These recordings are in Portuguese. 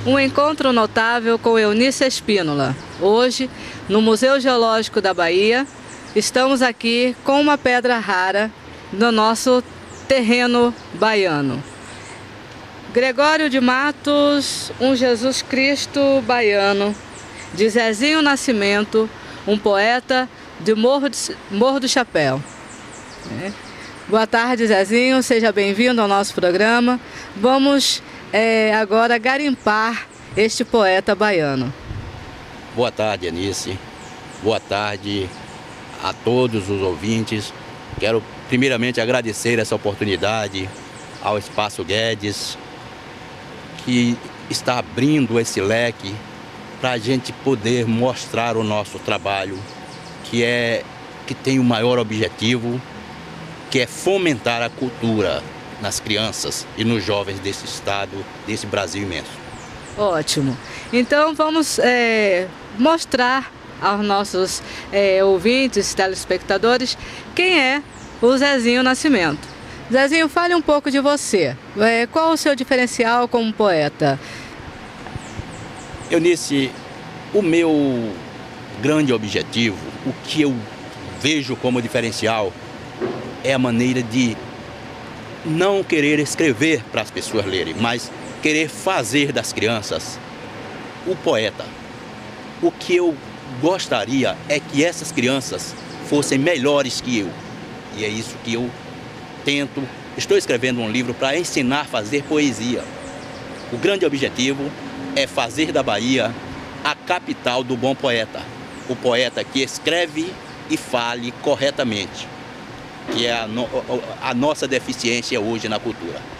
Um encontro notável com Eunice Espínola. Hoje, no Museu Geológico da Bahia, estamos aqui com uma pedra rara no nosso terreno baiano. Gregório de Matos, um Jesus Cristo baiano, de Zezinho Nascimento, um poeta de Morro do Chapéu. Boa tarde, Zezinho, seja bem-vindo ao nosso programa. Vamos agora garimpar este poeta baiano. Boa tarde, Anice. Boa tarde a todos os ouvintes. Quero primeiramente agradecer essa oportunidade ao Espaço Guedes, que está abrindo esse leque para a gente poder mostrar o nosso trabalho, que tem o maior objetivo, que é fomentar a cultura nas crianças e nos jovens desse estado, desse Brasil imenso. Ótimo. Então vamos mostrar aos nossos ouvintes, telespectadores, quem é o Zezinho Nascimento. Zezinho, fale um pouco de você. Qual o seu diferencial como poeta? Eunice, o meu grande objetivo, o que eu vejo como diferencial, é a maneira de não querer escrever para as pessoas lerem, mas querer fazer das crianças o poeta. O que eu gostaria é que essas crianças fossem melhores que eu. E é isso que eu tento. Estou escrevendo um livro para ensinar a fazer poesia. O grande objetivo é fazer da Bahia a capital do bom poeta. O poeta que escreve e fale corretamente, que é a nossa deficiência hoje na cultura.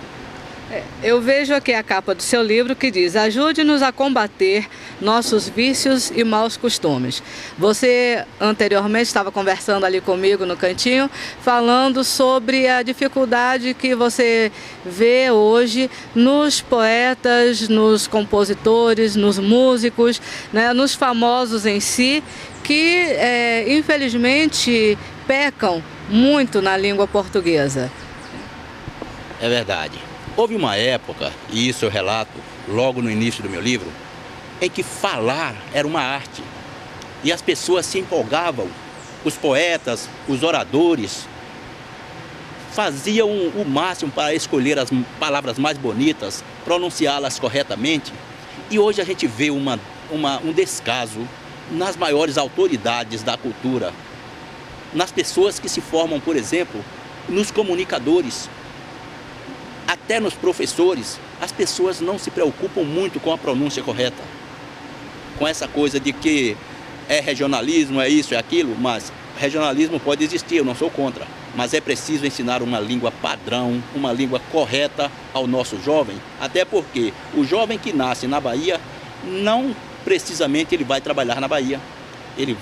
Eu vejo aqui a capa do seu livro que diz: ajude-nos a combater nossos vícios e maus costumes. Você anteriormente estava conversando ali comigo no cantinho, falando sobre a dificuldade que você vê hoje nos poetas, nos compositores, nos músicos, né, nos famosos em si, que infelizmente pecam muito na língua portuguesa. É verdade. Houve uma época, e isso eu relato logo no início do meu livro, em que falar era uma arte. E as pessoas se empolgavam, os poetas, os oradores, faziam o máximo para escolher as palavras mais bonitas, pronunciá-las corretamente. E hoje a gente vê um descaso nas maiores autoridades da cultura, nas pessoas que se formam, por exemplo, nos comunicadores, até nos professores. As pessoas não se preocupam muito com a pronúncia correta, com essa coisa de que é regionalismo, é isso, é aquilo, mas regionalismo pode existir, eu não sou contra, mas é preciso ensinar uma língua padrão, uma língua correta ao nosso jovem, até porque o jovem que nasce na Bahia, não precisamente ele vai trabalhar na Bahia, ele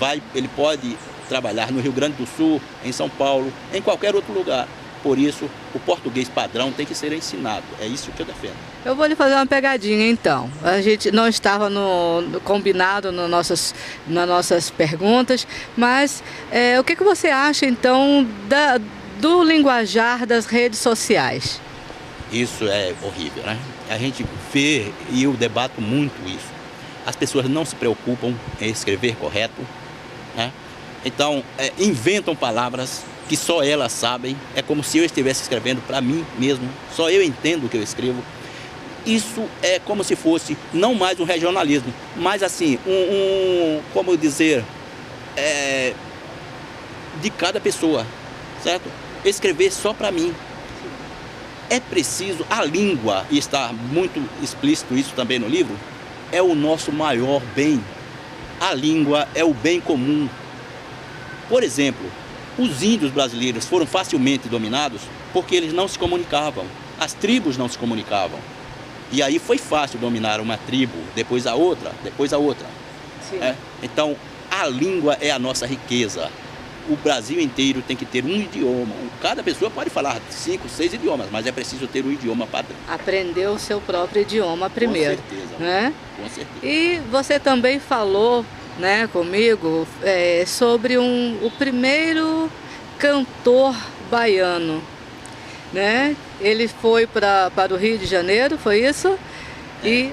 pode trabalhar no Rio Grande do Sul, em São Paulo, em qualquer outro lugar. Por isso, o português padrão tem que ser ensinado. É isso que eu defendo. Eu vou lhe fazer uma pegadinha, então. A gente não estava combinado nas nossas perguntas, mas o que você acha, então, do linguajar das redes sociais? Isso é horrível, né? A gente vê, e eu debato muito isso, as pessoas não se preocupam em escrever correto, né? Então, inventam palavras que só elas sabem, é como se eu estivesse escrevendo para mim mesmo, só eu entendo o que eu escrevo. Isso é como se fosse não mais um regionalismo, mas assim, como dizer, de cada pessoa, certo? Escrever só para mim. É preciso, a língua, e está muito explícito isso também no livro, é o nosso maior bem. A língua é o bem comum. Por exemplo, os índios brasileiros foram facilmente dominados porque eles não se comunicavam. As tribos não se comunicavam. E aí foi fácil dominar uma tribo, depois a outra, depois a outra. Então, a língua é a nossa riqueza. O Brasil inteiro tem que ter um idioma. Cada pessoa pode falar 5, 6 idiomas, mas é preciso ter um idioma padrão. Aprender o seu próprio idioma primeiro. Com certeza. Né? Com certeza. E você também falou, né, comigo sobre o primeiro cantor baiano. Né? Ele foi para o Rio de Janeiro, foi isso? E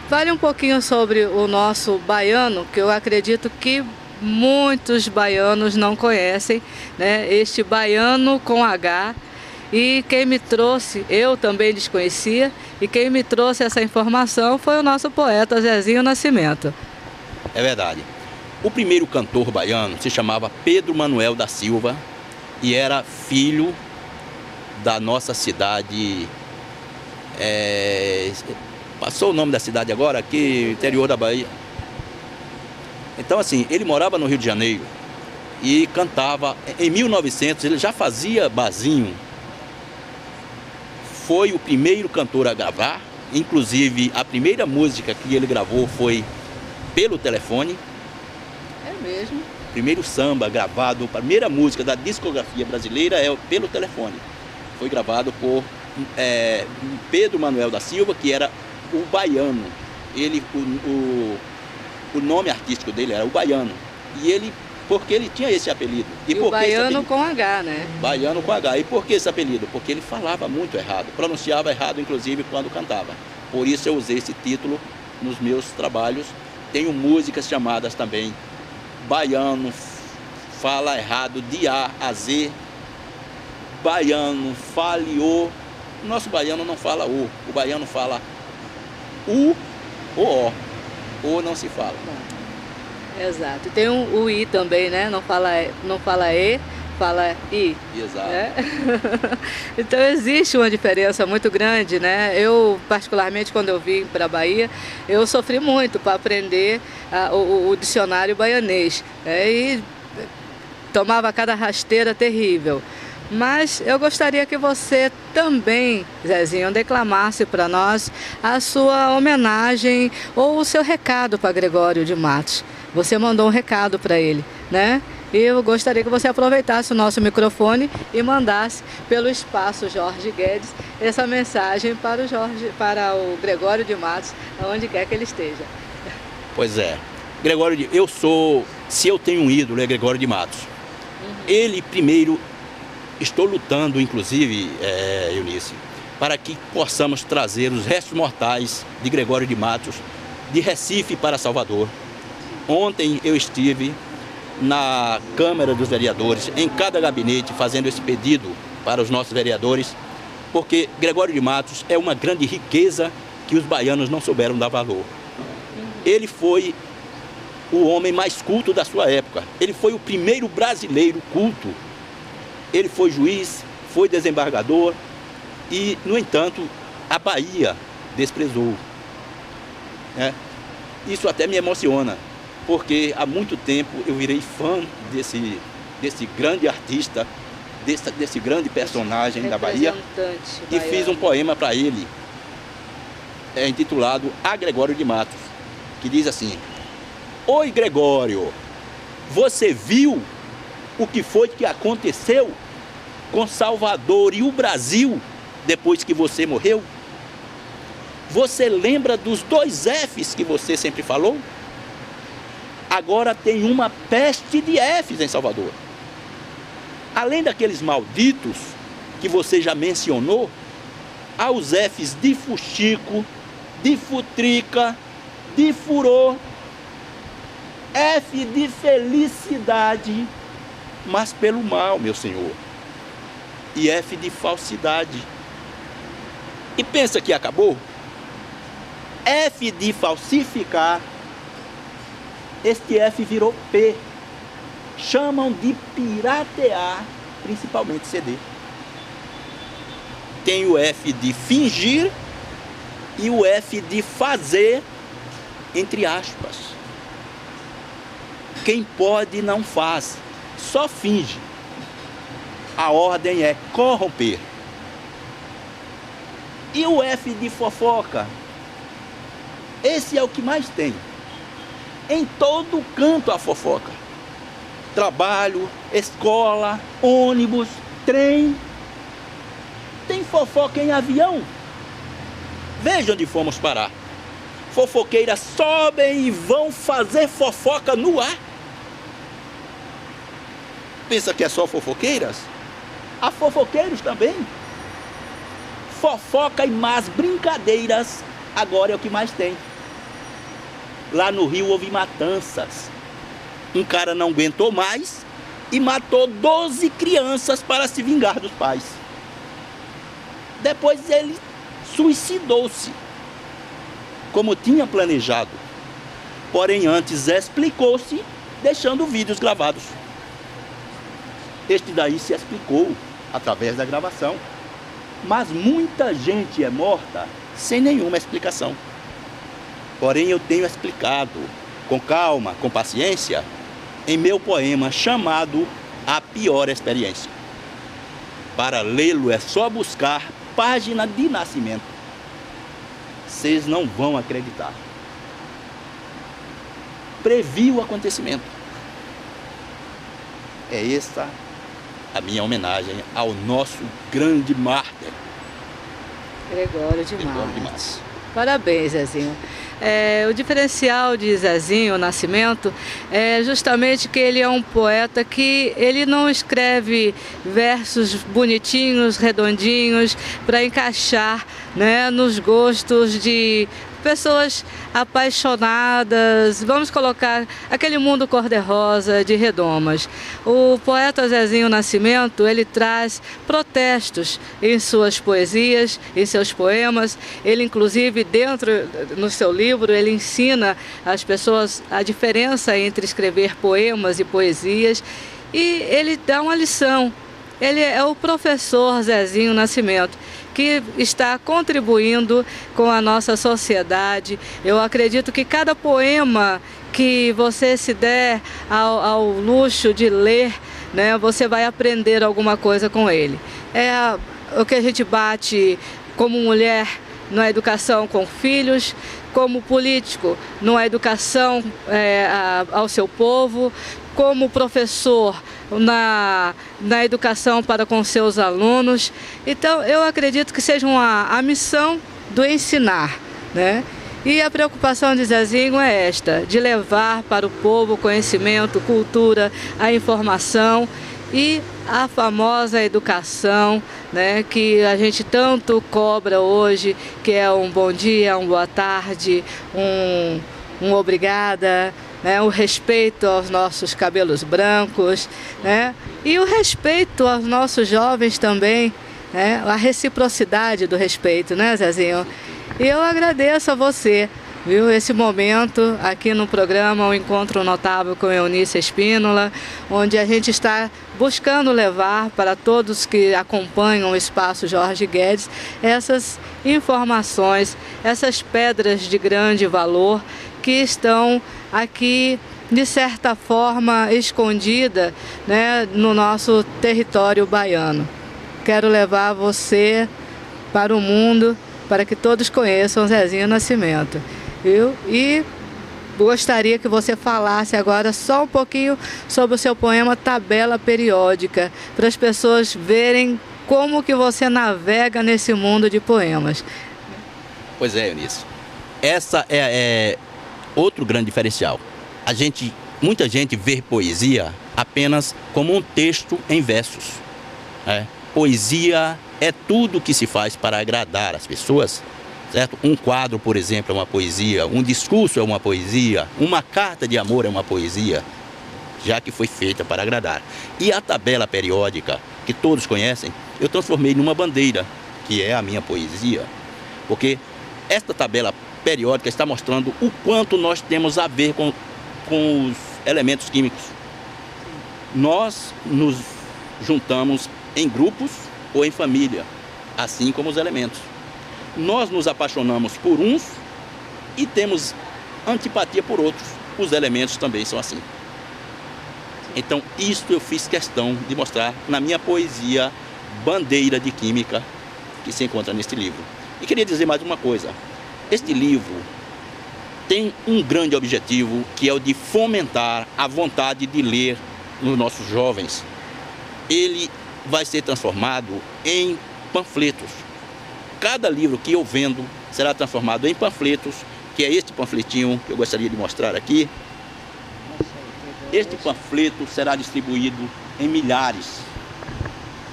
fale um pouquinho sobre o nosso baiano, que eu acredito que muitos baianos não conhecem, né? Este baiano com H. E quem me trouxe, eu também desconhecia, e quem me trouxe essa informação foi o nosso poeta Zezinho Nascimento. É verdade. O primeiro cantor baiano se chamava Pedro Manuel da Silva e era filho da nossa cidade, passou o nome da cidade agora, aqui, interior da Bahia. Então, assim, ele morava no Rio de Janeiro e cantava. Em 1900, ele já fazia barzinho. Foi o primeiro cantor a gravar. Inclusive, a primeira música que ele gravou foi pelo telefone. É mesmo? Primeiro samba gravado, a primeira música da discografia brasileira é pelo telefone. Foi gravado por Pedro Manuel da Silva, que era o baiano. Ele, o nome artístico dele era o Baiano. E ele, porque ele tinha esse apelido. E o Baiano com H, né? Baiano com H. E por que esse apelido? Porque ele falava muito errado, pronunciava errado, inclusive, quando cantava. Por isso eu usei esse título nos meus trabalhos. Tenho músicas chamadas também Baiano fala errado de A a Z. Baiano fale O. O nosso baiano não fala O. O baiano fala U ou O. Ou não se fala. Exato. Tem o I também, né? Não fala E, fala I. Exato. Né? Então existe uma diferença muito grande, né? Eu, particularmente, quando eu vim para a Bahia, eu sofri muito para aprender o dicionário baianês. E tomava cada rasteira terrível. Mas eu gostaria que você também, Zezinho, declamasse para nós a sua homenagem ou o seu recado para Gregório de Matos. Você mandou um recado para ele, né? E eu gostaria que você aproveitasse o nosso microfone e mandasse pelo espaço Jorge Guedes essa mensagem para o Gregório de Matos, onde quer que ele esteja. Pois é. Gregório, se eu tenho um ídolo, é Gregório de Matos. Ele primeiro. Estou lutando, inclusive, Eunice, para que possamos trazer os restos mortais de Gregório de Matos de Recife para Salvador. Ontem eu estive na Câmara dos Vereadores, em cada gabinete, fazendo esse pedido para os nossos vereadores, porque Gregório de Matos é uma grande riqueza que os baianos não souberam dar valor. Ele foi o homem mais culto da sua época. Ele foi o primeiro brasileiro culto. Ele foi juiz, foi desembargador e, no entanto, a Bahia desprezou. Isso até me emociona, porque há muito tempo eu virei fã desse grande artista, desse grande personagem da Bahia, e fiz um poema para ele, intitulado A Gregório de Matos, que diz assim: Oi, Gregório, você viu o que foi que aconteceu com Salvador e o Brasil depois que você morreu? Você lembra dos 2 Fs que você sempre falou? Agora tem uma peste de Fs em Salvador. Além daqueles malditos que você já mencionou, há os Fs de fuxico, de futrica, de furor, F de felicidade, mas pelo mal, meu senhor, e F de falsidade. E pensa que acabou? F de falsificar, este F virou P. Chamam de piratear, principalmente CD. Tem o F de fingir e o F de fazer, entre aspas. Quem pode não faz, só finge. A ordem é corromper. E o F de fofoca? Esse é o que mais tem. Em todo canto há fofoca. Trabalho, escola, ônibus, trem. Tem fofoca em avião. Veja onde fomos parar. Fofoqueiras sobem e vão fazer fofoca no ar. Pensa que é só fofoqueiras? Há fofoqueiros também. Fofoca e más brincadeiras agora é o que mais tem. Lá no Rio houve matanças. Um cara não aguentou mais e matou 12 crianças para se vingar dos pais. Depois ele suicidou-se, como tinha planejado. Porém, antes explicou-se, deixando vídeos gravados. Este daí se explicou através da gravação. Mas muita gente é morta sem nenhuma explicação. Porém, eu tenho explicado, com calma, com paciência, em meu poema chamado A Pior Experiência. Para lê-lo é só buscar página de nascimento. Vocês não vão acreditar. Previ o acontecimento. É essa a minha homenagem ao nosso grande mártir. Gregório de Matos. Parabéns, Zezinho. O diferencial de Zezinho Nascimento é justamente que ele é um poeta que ele não escreve versos bonitinhos, redondinhos, para encaixar, né, nos gostos de pessoas apaixonadas, vamos colocar aquele mundo cor-de-rosa de redomas. O poeta Zezinho Nascimento, ele traz protestos em suas poesias, em seus poemas. Ele, inclusive, no seu livro, ele ensina às pessoas a diferença entre escrever poemas e poesias, e ele dá uma lição. Ele é o professor Zezinho Nascimento, que está contribuindo com a nossa sociedade. Eu acredito que cada poema que você se der ao luxo de ler, né, você vai aprender alguma coisa com ele. É o que a gente bate como mulher na educação com filhos, como político numa educação ao seu povo, como professor na educação para com seus alunos. Então, eu acredito que seja a missão do ensinar, né? E a preocupação de Zezinho é esta, de levar para o povo conhecimento, cultura, a informação e a famosa educação, né, que a gente tanto cobra hoje, que é um bom dia, uma boa tarde, um obrigada, né, o respeito aos nossos cabelos brancos, né, e o respeito aos nossos jovens também, né, a reciprocidade do respeito, né, Zezinho? E eu agradeço a você, viu, esse momento aqui no programa O Encontro Notável com Eunice Espínola, onde a gente está buscando levar para todos que acompanham o Espaço Jorge Guedes essas informações, essas pedras de grande valor que estão aqui, de certa forma, escondida, né, no nosso território baiano. Quero levar você para o mundo, para que todos conheçam Zezinho Nascimento, viu? E gostaria que você falasse agora só um pouquinho sobre o seu poema Tabela Periódica, para as pessoas verem como que você navega nesse mundo de poemas. Pois é, Eunice. Essa é outro grande diferencial. Muita gente vê poesia apenas como um texto em versos. Poesia é tudo que se faz para agradar as pessoas, certo? Um quadro, por exemplo, é uma poesia, um discurso é uma poesia, uma carta de amor é uma poesia, já que foi feita para agradar. E a tabela periódica, que todos conhecem, eu transformei numa bandeira, que é a minha poesia, porque esta tabela periódica está mostrando o quanto nós temos a ver com os elementos químicos. Nós nos juntamos em grupos ou em família, assim como os elementos. Nós nos apaixonamos por uns e temos antipatia por outros. Os elementos também são assim. Então, isto eu fiz questão de mostrar na minha poesia Bandeira de Química, que se encontra neste livro. E queria dizer mais uma coisa. Este livro tem um grande objetivo, que é o de fomentar a vontade de ler nos nossos jovens. Ele vai ser transformado em panfletos. Cada livro que eu vendo será transformado em panfletos, que é este panfletinho que eu gostaria de mostrar aqui. Este panfleto será distribuído em milhares,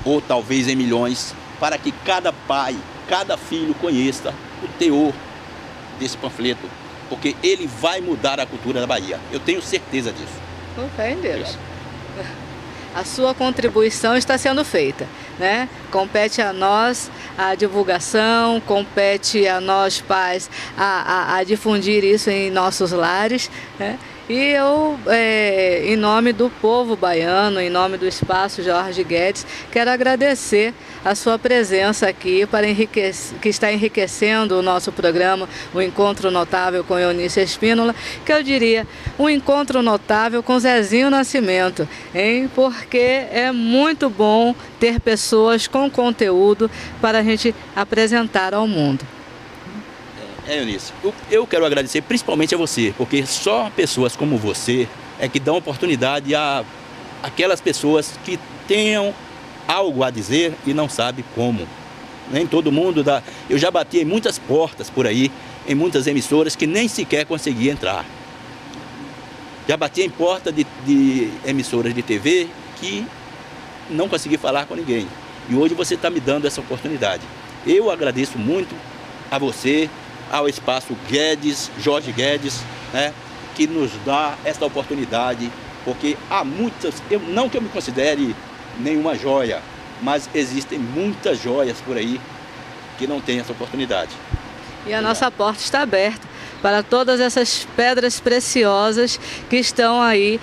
ou talvez em milhões, para que cada pai, cada filho conheça o teor desse panfleto, porque ele vai mudar a cultura da Bahia. Eu tenho certeza disso. Com fé em Deus. A sua contribuição está sendo feita, né? Compete a nós a divulgação, compete a nós pais a difundir isso em nossos lares, né? E eu, em nome do povo baiano, em nome do Espaço Jorge Guedes, quero agradecer a sua presença aqui que está enriquecendo o nosso programa, o Encontro Notável com Eunice Espínola, que eu diria um encontro notável com Zezinho Nascimento, hein? Porque é muito bom ter pessoas com conteúdo para a gente apresentar ao mundo. Eunice, eu quero agradecer principalmente a você, porque só pessoas como você é que dão oportunidade a aquelas pessoas que tenham algo a dizer e não sabem como. Nem todo mundo dá. Eu já bati em muitas portas por aí, em muitas emissoras que nem sequer consegui entrar. Já bati em porta de emissoras de TV que não consegui falar com ninguém. E hoje você está me dando essa oportunidade. Eu agradeço muito a você, ao Espaço Guedes, Jorge Guedes, né, que nos dá essa oportunidade, porque há muitas, não que eu me considere nenhuma joia, mas existem muitas joias por aí que não têm essa oportunidade. E a nossa porta está aberta para todas essas pedras preciosas que estão aí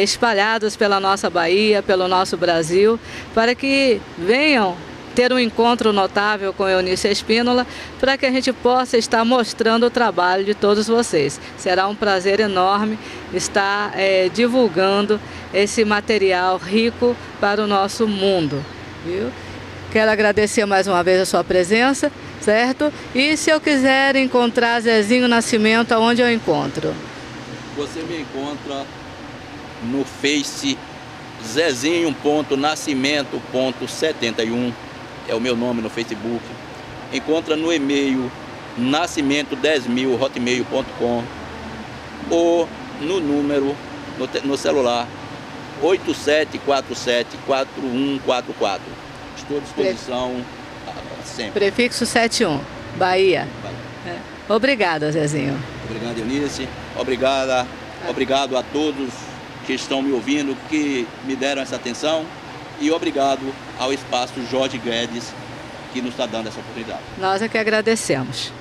espalhadas pela nossa Bahia, pelo nosso Brasil, para que venham ter um encontro notável com Eunice Espínola, para que a gente possa estar mostrando o trabalho de todos vocês. Será um prazer enorme estar divulgando esse material rico para o nosso mundo, viu? Quero agradecer mais uma vez a sua presença, certo? E se eu quiser encontrar Zezinho Nascimento, aonde eu encontro? Você me encontra no Face Zezinho.nascimento.71. É o meu nome no Facebook. Encontra no e-mail nascimento10.000@hotmail.com ou no número, no celular 87474144. Estou à disposição sempre. Prefixo 71, Bahia. Obrigada, Zezinho. Obrigado, Eunice. Obrigado a todos que estão me ouvindo, que me deram essa atenção. E obrigado ao Espaço Jorge Guedes, que nos está dando essa oportunidade. Nós é que agradecemos.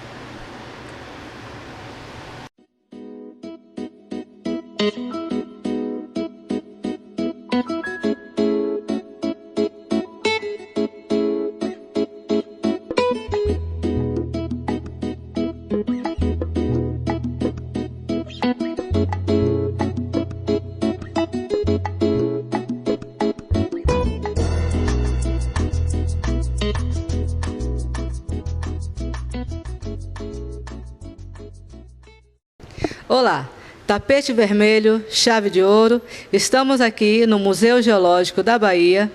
Olá, tapete vermelho, chave de ouro. Estamos aqui no Museu Geológico da Bahia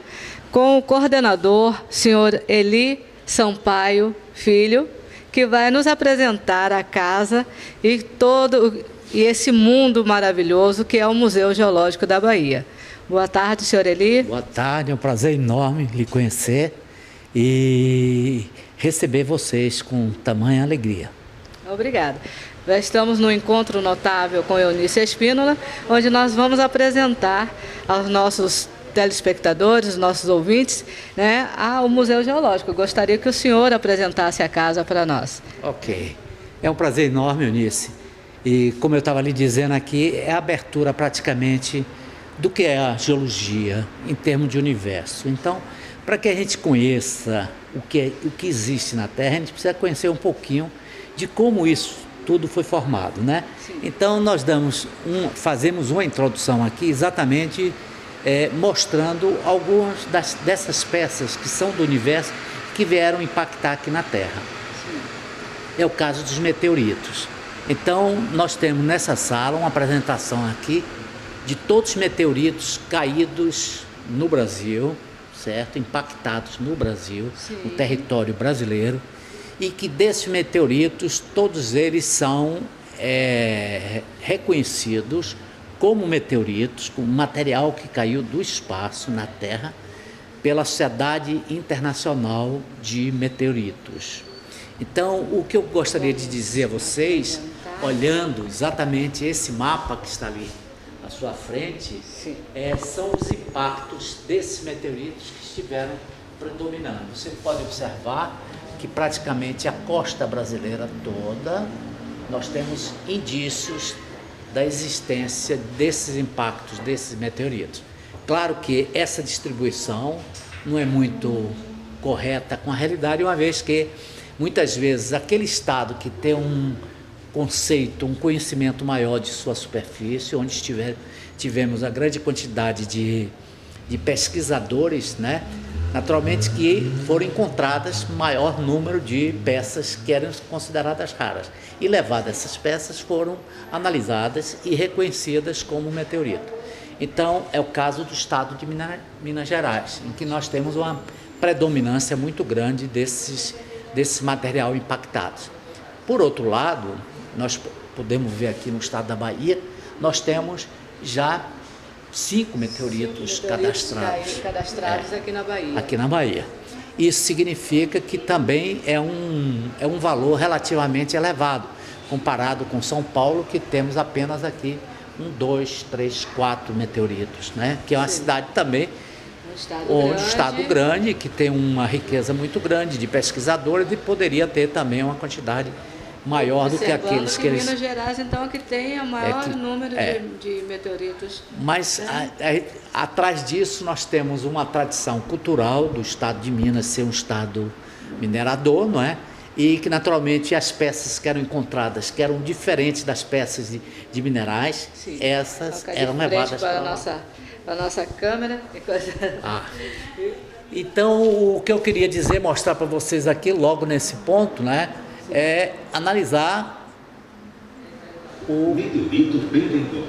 com o coordenador, senhor Eli Sampaio Filho, que vai nos apresentar a casa e esse mundo maravilhoso que é o Museu Geológico da Bahia. Boa tarde, senhor Eli. Boa tarde, é um prazer enorme lhe conhecer e receber vocês com tamanha alegria. Obrigada. Já estamos no Encontro Notável com Eunice Espínola, onde nós vamos apresentar aos nossos telespectadores, os nossos ouvintes, né, o Museu Geológico. Eu gostaria que o senhor apresentasse a casa para nós. Ok. É um prazer enorme, Eunice. E como eu estava lhe dizendo aqui, é a abertura praticamente do que é a geologia em termos de universo. Então, para que a gente conheça o que existe na Terra, a gente precisa conhecer um pouquinho de como isso tudo foi formado, né? Sim. Então nós fazemos uma introdução aqui exatamente mostrando algumas dessas peças que são do universo que vieram impactar aqui na Terra. Sim. É o caso dos meteoritos. Então, nós temos nessa sala uma apresentação aqui de todos os meteoritos caídos no Brasil, certo? Impactados no Brasil, no território brasileiro, e que desses meteoritos, todos eles são reconhecidos como meteoritos, como material que caiu do espaço na Terra, pela Sociedade Internacional de Meteoritos. Então, o que eu gostaria de dizer a vocês, olhando exatamente esse mapa que está ali à sua frente, são os impactos desses meteoritos que estiveram predominando. Você pode observar que praticamente a costa brasileira toda, nós temos indícios da existência desses impactos, desses meteoritos. Claro que essa distribuição não é muito correta com a realidade, uma vez que muitas vezes aquele estado que tem um conceito, um conhecimento maior de sua superfície, onde tivemos a grande quantidade de pesquisadores, né? Naturalmente que foram encontradas maior número de peças que eram consideradas raras. E levadas essas peças foram analisadas e reconhecidas como meteorito. Então, é o caso do estado de Minas Gerais, em que nós temos uma predominância muito grande desse material impactado. Por outro lado, nós podemos ver aqui no estado da Bahia, nós temos já 5 meteoritos cadastrados aqui na Bahia. Aqui na Bahia. Isso significa que também é um valor relativamente elevado, comparado com São Paulo, que temos apenas aqui 1, 2, 3, 4 meteoritos, né? Que é uma cidade também, um estado grande, que tem uma riqueza muito grande de pesquisadores e poderia ter também uma quantidade maior do que aqueles que eles... Minas Gerais, então, que tem o maior número de meteoritos. Mas atrás disso nós temos uma tradição cultural do estado de Minas ser um estado minerador, não é? E que naturalmente as peças que eram encontradas, que eram diferentes das peças de minerais, essas eram levadas para a nossa câmera. Então, o que eu queria dizer, mostrar para vocês aqui, logo nesse ponto, né, é analisar o meteorito Bendegó.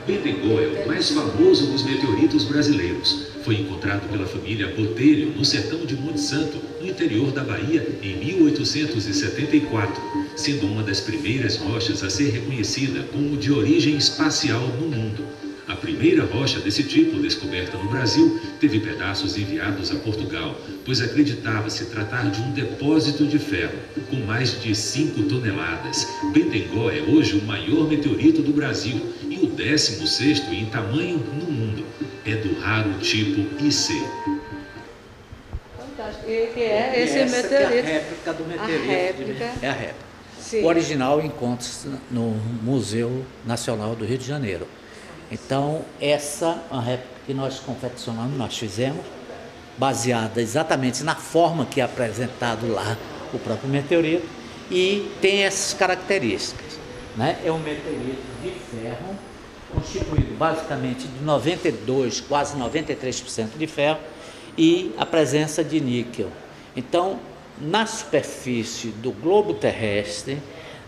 Bendegó é o mais famoso dos meteoritos brasileiros. Foi encontrado pela família Botelho no sertão de Monte Santo, no interior da Bahia, em 1874, sendo uma das primeiras rochas a ser reconhecida como de origem espacial no mundo. A primeira rocha desse tipo descoberta no Brasil teve pedaços enviados a Portugal, pois acreditava-se tratar de um depósito de ferro, com mais de 5 toneladas. Bendegó é hoje o maior meteorito do Brasil e o 16º em tamanho no mundo. É do raro tipo IC. Fantástico. E que é esse meteorito? Que é a réplica do meteorito. É a réplica. Sim. O original encontra-se no Museu Nacional do Rio de Janeiro. Então, essa é uma réplica que nós confeccionamos, nós fizemos, baseada exatamente na forma que é apresentado lá o próprio meteorito, e tem essas características, né? É um meteorito de ferro, constituído basicamente de 92%, quase 93% de ferro, e a presença de níquel. Então, na superfície do globo terrestre,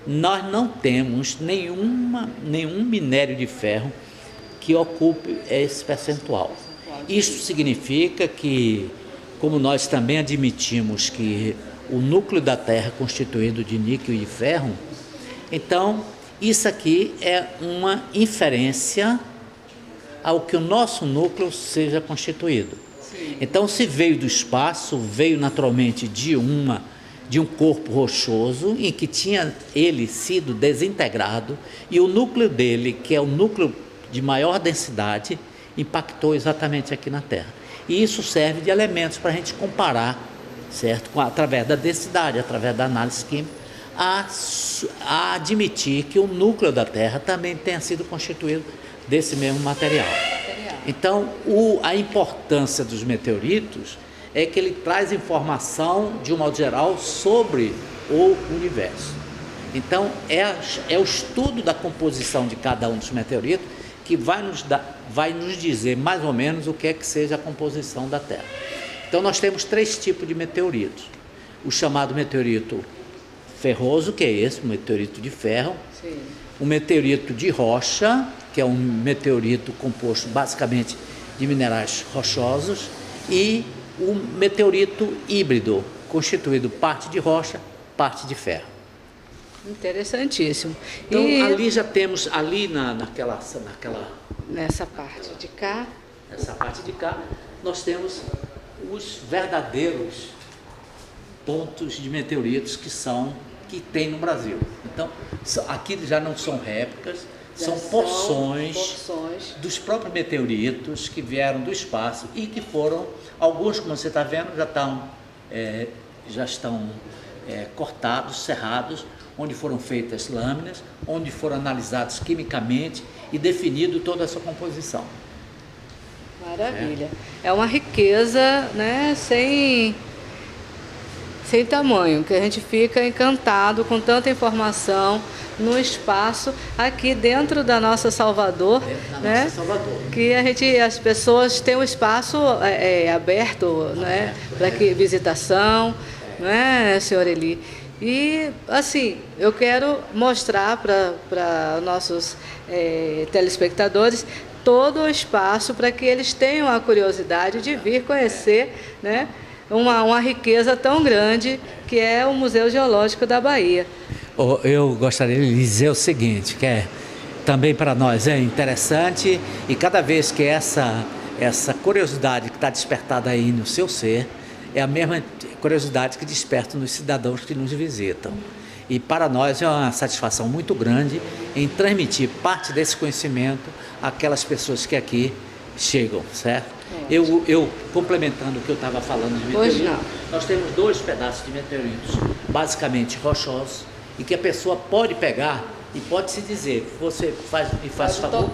nós não temos nenhum minério de ferro que ocupe esse percentual. Isso significa que, como nós também admitimos que o núcleo da Terra é constituído de níquel e de ferro, então isso aqui é uma inferência ao que o nosso núcleo seja constituído. Então, se veio do espaço, veio naturalmente de um corpo rochoso em que tinha ele sido desintegrado, e o núcleo dele, que é o núcleo de maior densidade, impactou exatamente aqui na Terra. E isso serve de elementos para a gente comparar, certo? Através da densidade, através da análise química, a admitir que o núcleo da Terra também tenha sido constituído desse mesmo material. Então, a importância dos meteoritos é que ele traz informação, de um modo geral, sobre o universo. Então, é o estudo da composição de cada um dos meteoritos que vai nos dizer mais ou menos o que é que seja a composição da Terra. Então, nós temos 3 tipos de meteoritos. O chamado meteorito ferroso, que é esse, um meteorito de ferro. Sim. Um meteorito de rocha, que é um meteorito composto basicamente de minerais rochosos, e um meteorito híbrido, constituído parte de rocha, parte de ferro. Interessantíssimo. Então, E ali já temos, ali nessa parte de cá, nessa parte de cá, nós temos os verdadeiros pontos de meteoritos que tem no Brasil. Então, aqui já não são réplicas, são porções dos próprios meteoritos que vieram do espaço e que foram, alguns, como você está vendo, já estão cortados, serrados, onde foram feitas lâminas, onde foram analisados quimicamente e definido toda a sua composição. Maravilha. É uma riqueza, né, sem tamanho, que a gente fica encantado com tanta informação no espaço aqui dentro da nossa Salvador, né? Salvador. Que as pessoas têm um espaço aberto, né, para visitação, né, senhor Eli? E, assim, eu quero mostrar para nossos telespectadores todo o espaço para que eles tenham a curiosidade de vir conhecer, né, uma riqueza tão grande que é o Museu Geológico da Bahia. Eu gostaria de dizer o seguinte, que também para nós é interessante, e cada vez que essa curiosidade que está despertada aí no seu ser, é a mesma curiosidade que desperta nos cidadãos que nos visitam. E para nós é uma satisfação muito grande em transmitir parte desse conhecimento àquelas pessoas que aqui chegam, certo? Eu complementando o que eu estava falando de meteoritos, nós temos 2 pedaços de meteoritos, basicamente rochosos, e que a pessoa pode pegar e pode se dizer, você faz favor,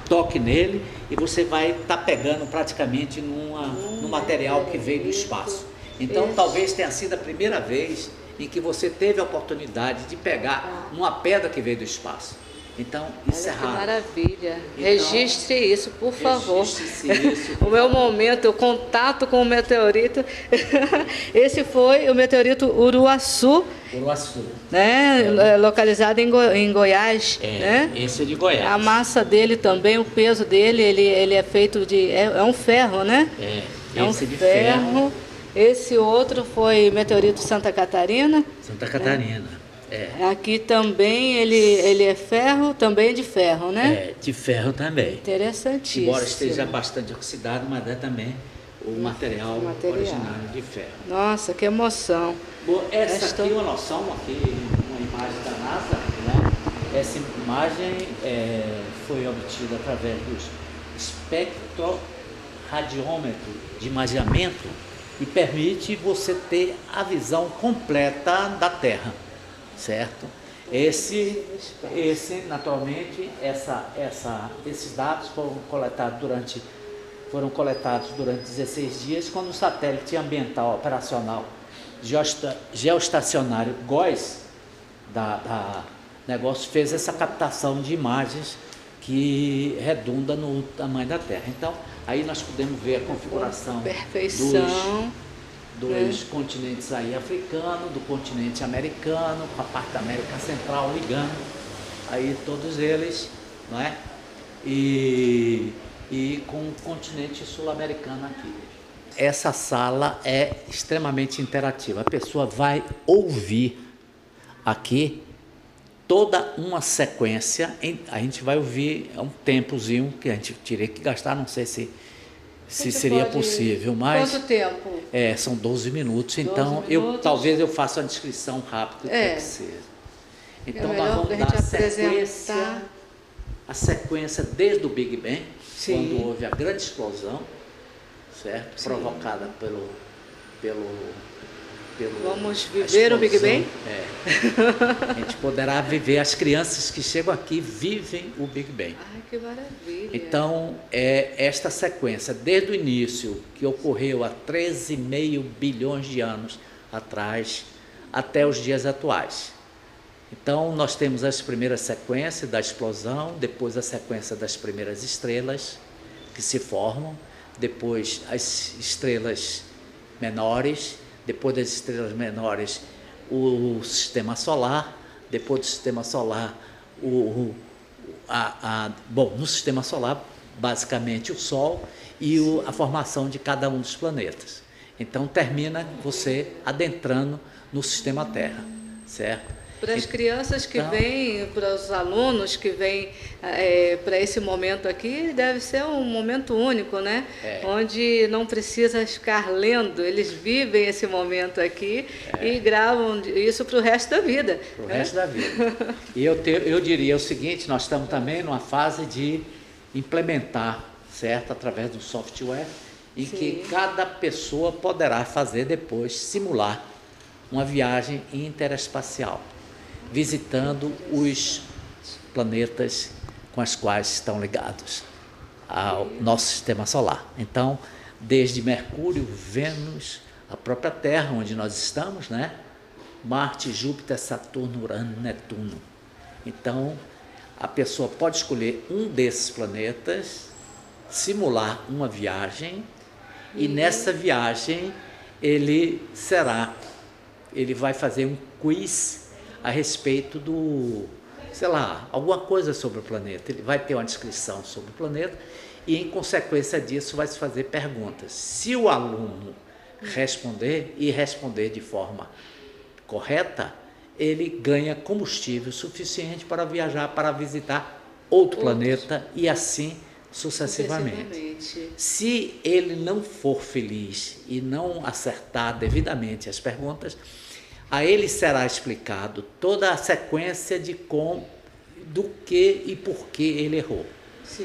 toque nele e você vai estar pegando praticamente num material que veio do espaço. Então talvez tenha sido a primeira vez em que você teve a oportunidade de pegar uma pedra que veio do espaço. Então, isso é raro. Que maravilha. Então, registre isso, por favor. Isso, o meu momento, o contato com o meteorito. Esse foi o meteorito Uruaçu. Né? Localizado em Goiás. Né? Esse é de Goiás. A massa dele também, o peso dele, ele é feito de... É um ferro, né? É um ferro. Esse outro foi meteorito Santa Catarina. Santa Catarina. Aqui também ele é ferro, também de ferro, né? De ferro também. Interessantíssimo. Embora esteja bastante oxidado, mas é também o material originário de ferro. Nossa, que emoção. Bom, essa aqui é uma noção, uma imagem da NASA, né? Essa imagem foi obtida através dos espectroradiômetro de imageamento e permite você ter a visão completa da Terra. Certo? Esse naturalmente, esses dados foram coletados durante 16 dias, quando o satélite ambiental operacional geoestacionário GOES da negócio fez essa captação de imagens que redunda no tamanho da Terra. Então, aí nós podemos ver a configuração dos continentes aí africanos, do continente americano, com a parte da América Central ligando, aí todos eles, não é? E com o continente sul-americano aqui. Essa sala é extremamente interativa, a pessoa vai ouvir aqui toda uma sequência, a gente vai ouvir um tempozinho que a gente teria que gastar, não sei se seria possível, mas... Quanto tempo? São 12 minutos, então talvez eu faça uma descrição rápida do que seja. Então nós vamos dar a sequência desde o Big Bang, quando houve a grande explosão, certo? Provocada pelo Vamos viver o Big Bang? A gente poderá viver, as crianças que chegam aqui vivem o Big Bang. Ai, que maravilha. Então, esta sequência, desde o início, que ocorreu há 13,5 bilhões de anos atrás, até os dias atuais. Então, nós temos as primeiras sequências da explosão, depois a sequência das primeiras estrelas que se formam, depois as estrelas menores, depois das estrelas menores, o sistema solar, depois do sistema solar, bom, no sistema solar, basicamente o Sol e a formação de cada um dos planetas. Então, termina você adentrando no sistema Terra, certo? Para as crianças que vêm, para os alunos que vêm para esse momento aqui, deve ser um momento único, né? Onde não precisa ficar lendo, eles vivem esse momento aqui e gravam isso para o resto da vida. Para o resto da vida. E eu diria o seguinte, nós estamos também numa fase de implementar, certo? Através do software, em que cada pessoa poderá fazer depois, simular uma viagem interespacial, visitando os planetas com os quais estão ligados ao nosso sistema solar. Então, desde Mercúrio, Vênus, a própria Terra, onde nós estamos, né? Marte, Júpiter, Saturno, Urano, Netuno. Então, a pessoa pode escolher um desses planetas, simular uma viagem, e nessa viagem ele vai fazer um quiz a respeito do, sei lá, alguma coisa sobre o planeta. Ele vai ter uma descrição sobre o planeta e, em consequência disso, vai se fazer perguntas. Se o aluno responder e responder de forma correta, ele ganha combustível suficiente para viajar, para visitar outro planeta e assim sucessivamente. Se ele não for feliz e não acertar devidamente as perguntas, a ele será explicado toda a sequência do que e por que ele errou,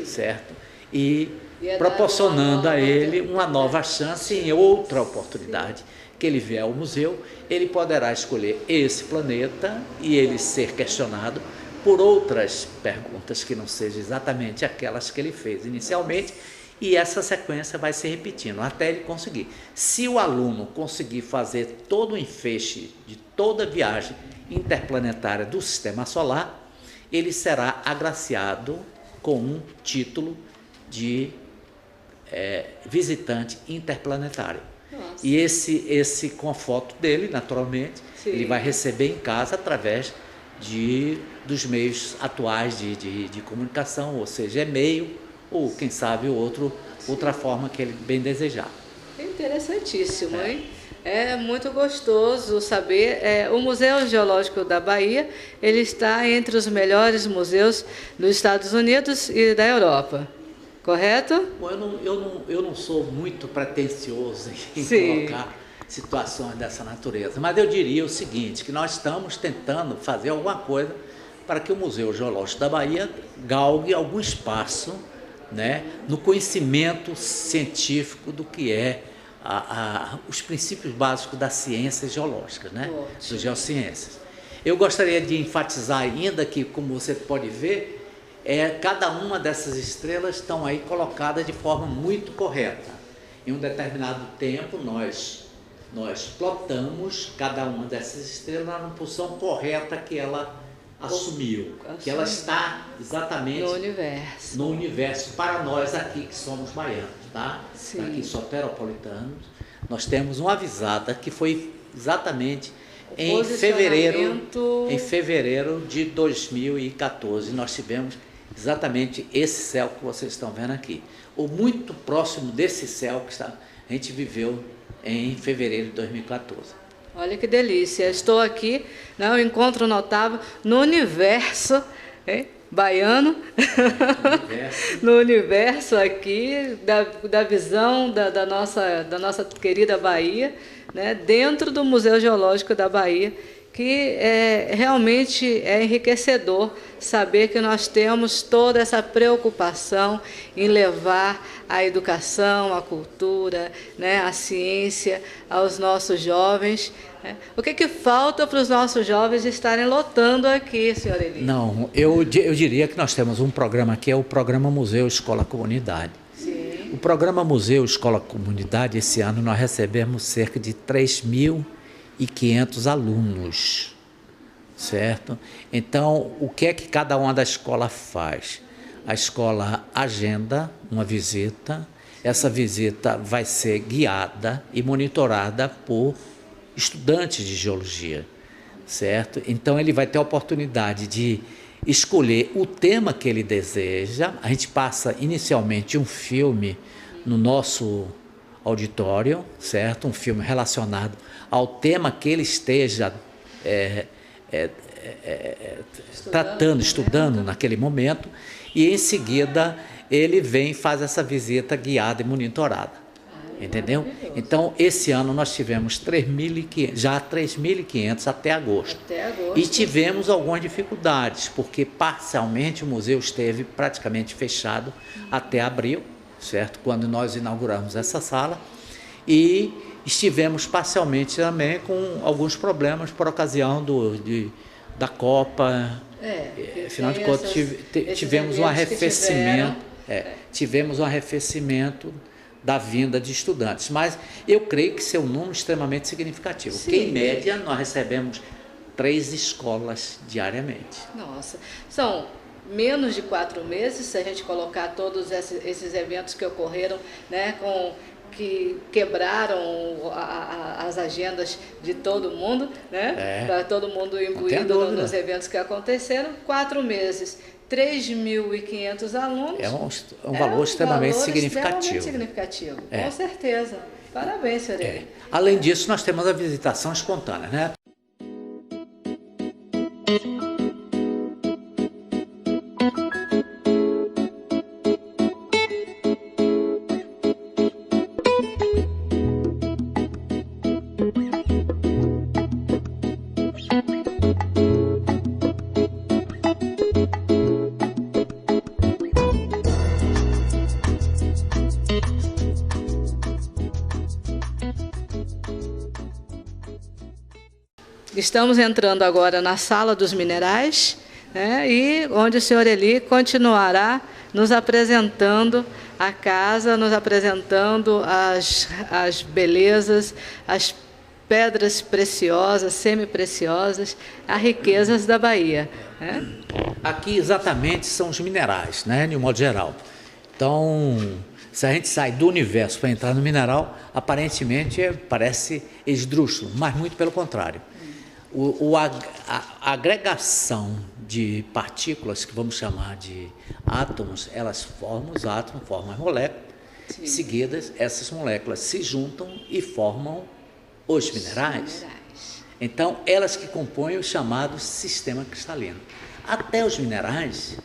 certo? E proporcionando a ele uma nova chance em outra oportunidade que ele vier ao museu, ele poderá escolher esse planeta e ele ser questionado por outras perguntas que não sejam exatamente aquelas que ele fez inicialmente, e essa sequência vai se repetindo até ele conseguir. Se o aluno conseguir fazer todo o enfeixe de toda a viagem interplanetária do sistema solar, ele será agraciado com um título de visitante interplanetário. Nossa. E esse com a foto dele, naturalmente, ele vai receber em casa através dos meios atuais de comunicação, ou seja, e-mail, ou quem sabe outra forma que ele bem desejar. Interessantíssimo, hein? É muito gostoso saber. O Museu Geológico da Bahia, ele está entre os melhores museus dos Estados Unidos e da Europa, correto? Bom, eu não sou muito pretensioso em colocar situações dessa natureza, mas eu diria o seguinte, que nós estamos tentando fazer alguma coisa para que o Museu Geológico da Bahia galgue algum espaço, né, no conhecimento científico do que os princípios básicos das ciências geológicas, né, das geociências. Eu gostaria de enfatizar ainda que, como você pode ver, cada uma dessas estrelas estão aí colocadas de forma muito correta. Em um determinado tempo, nós plotamos cada uma dessas estrelas na posição correta que ela assumiu, que ela está exatamente no universo para nós aqui que somos baianos, tá? Aqui soteropolitanos, nós temos uma avisada que foi exatamente em fevereiro de 2014, nós tivemos exatamente esse céu que vocês estão vendo aqui, ou muito próximo desse céu que a gente viveu em fevereiro de 2014. Olha que delícia, estou aqui, né, um encontro notável no universo baiano, no universo aqui, da visão da nossa querida Bahia, né, dentro do Museu Geológico da Bahia, que realmente é enriquecedor saber que nós temos toda essa preocupação em levar a educação, a cultura, né, a ciência aos nossos jovens. Né? O que falta para os nossos jovens estarem lotando aqui, senhor Eli? Não, eu diria que nós temos um programa aqui, é o programa Museu Escola Comunidade. Sim. O programa Museu Escola Comunidade, esse ano nós recebemos cerca de 3.500 alunos, certo? Então, o que é que cada uma da escola faz? A escola agenda uma visita, essa visita vai ser guiada e monitorada por estudantes de geologia. certo? Então ele vai ter a oportunidade de escolher o tema que ele deseja. A gente passa inicialmente um filme no nosso auditório, certo? Um filme relacionado ao tema que ele esteja estudando naquele momento, e em seguida ele vem e faz essa visita guiada e monitorada. Entendeu? Então, esse ano nós tivemos 3.500 até agosto. E tivemos algumas dificuldades, porque parcialmente o museu esteve praticamente fechado até abril, certo? Quando nós inauguramos essa sala. E estivemos parcialmente também com alguns problemas por ocasião da Copa. Afinal de contas, tivemos um arrefecimento. Tivemos um arrefecimento da vinda de estudantes, mas eu creio que isso é um número extremamente significativo, porque em média nós recebemos 3 escolas diariamente. Nossa, são menos de 4 meses, se a gente colocar todos esses eventos que ocorreram, né, que quebraram as agendas de todo mundo, né, para todo mundo imbuído nos eventos que aconteceram, 4 meses. 3.500 alunos. É um valor extremamente significativo. Com certeza. Parabéns, senhor Eli. Além disso, nós temos a visitação espontânea, né? Estamos entrando agora na Sala dos Minerais, né, e onde o senhor Eli continuará nos apresentando a casa, nos apresentando as belezas, as pedras preciosas, semi-preciosas, as riquezas da Bahia. Né? Aqui exatamente são os minerais, né, de um modo geral. Então, se a gente sai do universo para entrar no mineral, aparentemente parece esdrúxulo, mas muito pelo contrário. A agregação de partículas, que vamos chamar de átomos, elas formam os átomos, formam as moléculas. Em seguida, essas moléculas se juntam e formam os minerais. Então, elas que compõem o chamado sistema cristalino. Até os minerais,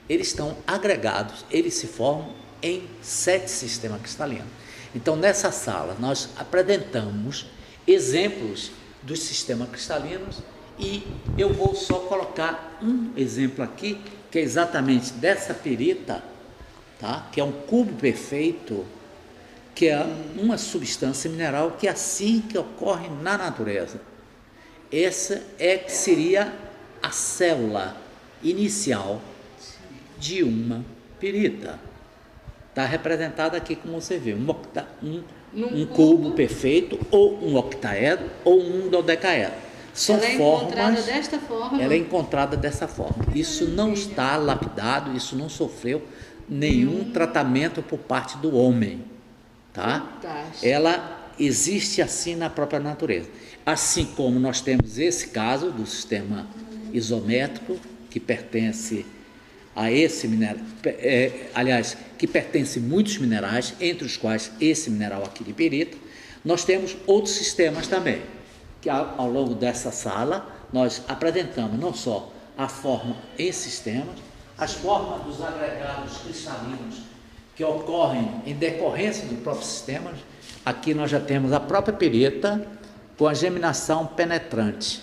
eles estão agregados, eles se formam em 7 sistemas cristalinos. Então, nessa sala, nós apresentamos exemplos dos sistemas cristalinos, e eu vou só colocar um exemplo aqui, que é exatamente dessa pirita, tá? Que é um cubo perfeito, que é uma substância mineral que é assim que ocorre na natureza. Essa seria a célula inicial de uma pirita. Está representada aqui, como você vê, um cubo perfeito, ou um octaedro, ou um dodecaedro. São formas. Ela é encontrada desta forma? Ela é encontrada dessa forma. Isso não está lapidado, isso não sofreu nenhum tratamento por parte do homem. Tá? Ela existe assim na própria natureza. Assim como nós temos esse caso do sistema isométrico, que pertence a esse mineral, aliás, que pertence a muitos minerais, entre os quais esse mineral aqui de pirita. Nós temos outros sistemas também, que ao longo dessa sala nós apresentamos não só a forma em sistemas, as formas dos agregados cristalinos que ocorrem em decorrência do próprio sistema. Aqui nós já temos a própria pirita com a geminação penetrante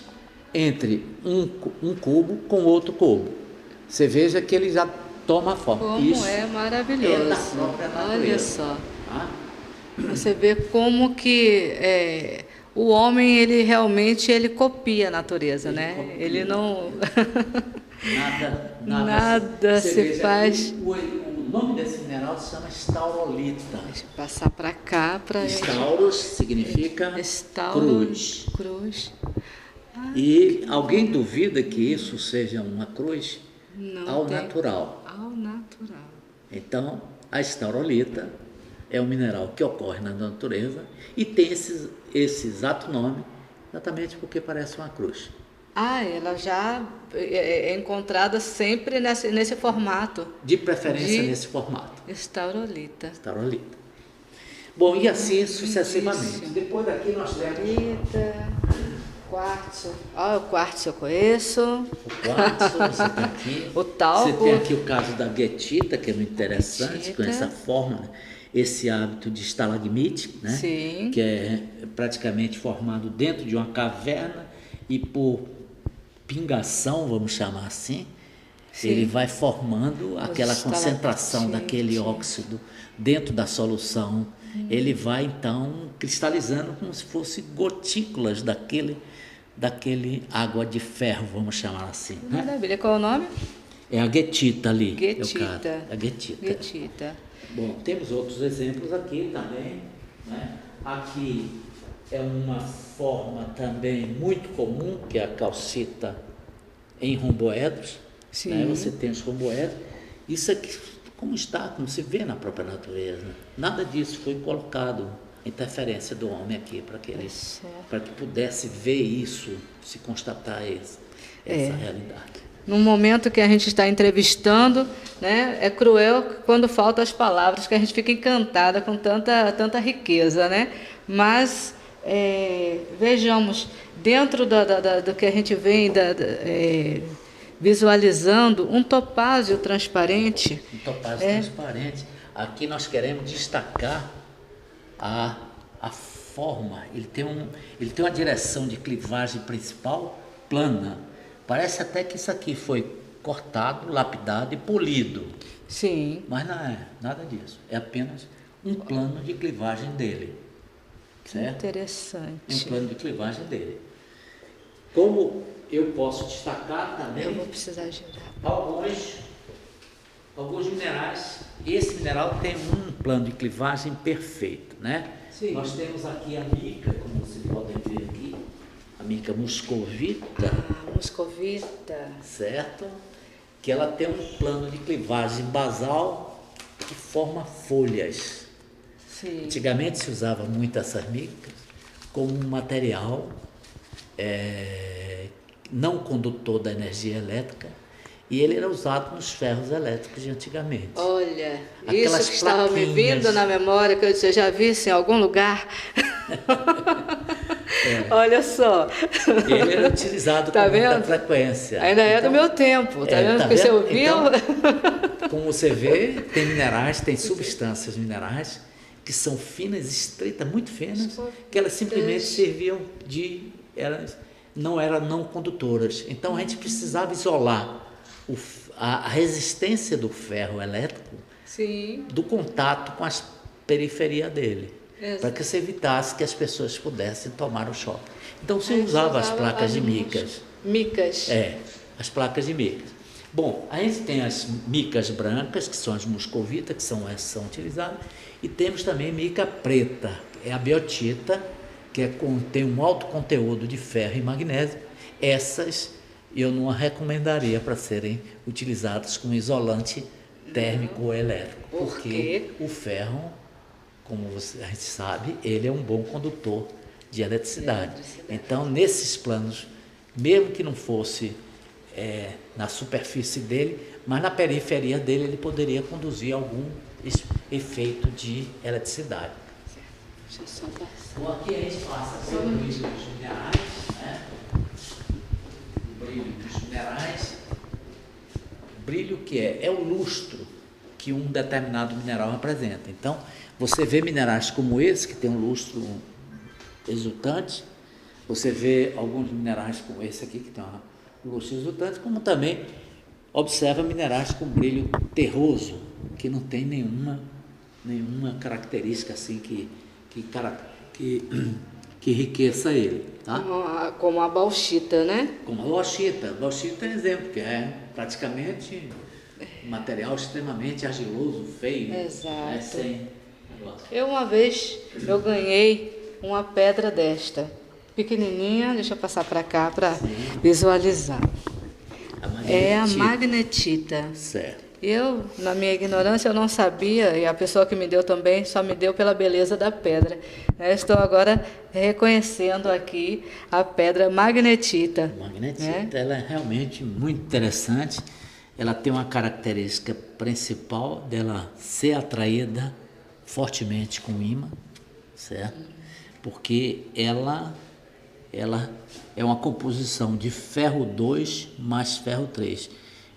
entre um cubo com outro cubo. Você veja que ele já toma forma. Como isso é maravilhoso. É da própria natureza. Olha só. Você vê como que o homem, ele realmente copia a natureza, né? Ele não... Nada se faz... O nome desse mineral se chama estaurolita. Deixa eu passar para cá. Estauros significa cruz. E alguém duvida que isso seja uma cruz? Ao natural. Então, a estaurolita é um mineral que ocorre na natureza e tem esse exato nome, exatamente porque parece uma cruz. Ah, ela já é encontrada sempre nesse formato. De preferência De nesse formato. estaurolita. Estaurolita. Bom, e assim sucessivamente. Depois daqui nós temos quartzo. Ó, o quartzo eu conheço. o quartzo, você tem aqui. O talco. Você tem aqui o caso da guetita, que é muito interessante, Guetita. com essa forma, né? Esse hábito de estalagmite, né? Sim. Que é praticamente formado dentro de uma caverna e por pingação, vamos chamar assim, Sim. ele vai formando aquela concentração daquele óxido dentro da solução. Ele vai então cristalizando como se fosse gotículas daquele água de ferro, vamos chamar assim, né? Maravilha. Qual é o nome? É a guetita ali. Guetita. É a guetita. Guetita. Bom, temos outros exemplos aqui também, né? Aqui é uma forma também muito comum, que é a calcita em romboedros. Sim. Né? Você tem os romboedros. Isso aqui, como se vê na própria natureza. Nada disso foi colocado, interferência do homem aqui, para que pudesse ver isso, se constatar essa realidade. No momento que a gente está entrevistando, né, é cruel quando faltam as palavras, que a gente fica encantada com tanta riqueza, né? Mas vejamos, dentro do que a gente vem visualizando, um topázio transparente. Um topázio transparente. Aqui nós queremos destacar a forma. Ele tem uma direção de clivagem principal plana. Parece até que isso aqui foi cortado, lapidado e polido. Sim. Mas não é nada disso. É apenas um plano de clivagem dele. Certo? Interessante. Um plano de clivagem dele. Como eu posso destacar também... Eu vou precisar girar. Alguns minerais. Esse mineral tem um plano de clivagem perfeito, né? Sim. Nós temos aqui a mica, como vocês podem ver aqui, a mica muscovita. Moscovita. Certo? Que ela tem um plano de clivagem basal que forma folhas. Sim. Antigamente se usava muito essas micas como um material não condutor da energia elétrica, e ele era usado nos ferros elétricos de antigamente. Olha, Aquelas isso que estava me plaquinhas. vindo na memória, que eu já vi isso em algum lugar. Olha só. Ele era utilizado Tá com muita vendo? frequência. Ainda é do meu tempo, tá vendo? Tá Porque você vendo? ouviu? Então, como você vê, tem minerais, tem substâncias minerais que são finas, estreitas, muito finas, que elas simplesmente serviam elas não eram não condutoras. Então a gente precisava isolar a resistência do ferro elétrico Sim. do contato com as periferias dele, Exato. para que se evitasse que as pessoas pudessem tomar o choque. Então se usava as placas de micas. Micas. As placas de micas. Bom, a gente tem as micas brancas, que são as muscovitas, que são essas que são utilizadas, e temos também mica preta, é a biotita, que tem um alto conteúdo de ferro e magnésio. Essas eu não a recomendaria para serem utilizadas como isolante térmico ou elétrico, porque o ferro, como a gente sabe, ele é um bom condutor de eletricidade. Então, nesses planos, mesmo que não fosse na superfície dele, mas na periferia dele, ele poderia conduzir algum efeito de eletricidade. Deixa eu só passar. Então, aqui a gente passa pelo brilho dos minerais, né? O brilho dos minerais. Brilho que é o lustro que um determinado mineral representa. Então, você vê minerais como esse, que tem um lustro exultante, você vê alguns minerais como esse aqui, que tem um lustro exultante, como também observa minerais com brilho terroso, que não tem nenhuma característica assim que enriqueça ele, tá? Como a bauxita, né? Como a bauxita. A bauxita é exemplo, que é praticamente um material extremamente argiloso, feio. Exato. Sem... Uma vez eu ganhei uma pedra desta, pequenininha, deixa eu passar para cá para visualizar. É a magnetita. Certo. Eu, na minha ignorância, eu não sabia, e a pessoa que me deu também só me deu pela beleza da pedra. Estou agora reconhecendo aqui a pedra magnetita. Magnetita, ela é realmente muito interessante. Ela tem uma característica principal dela ser atraída fortemente com ímã, certo? Porque ela é uma composição de ferro 2 mais ferro 3,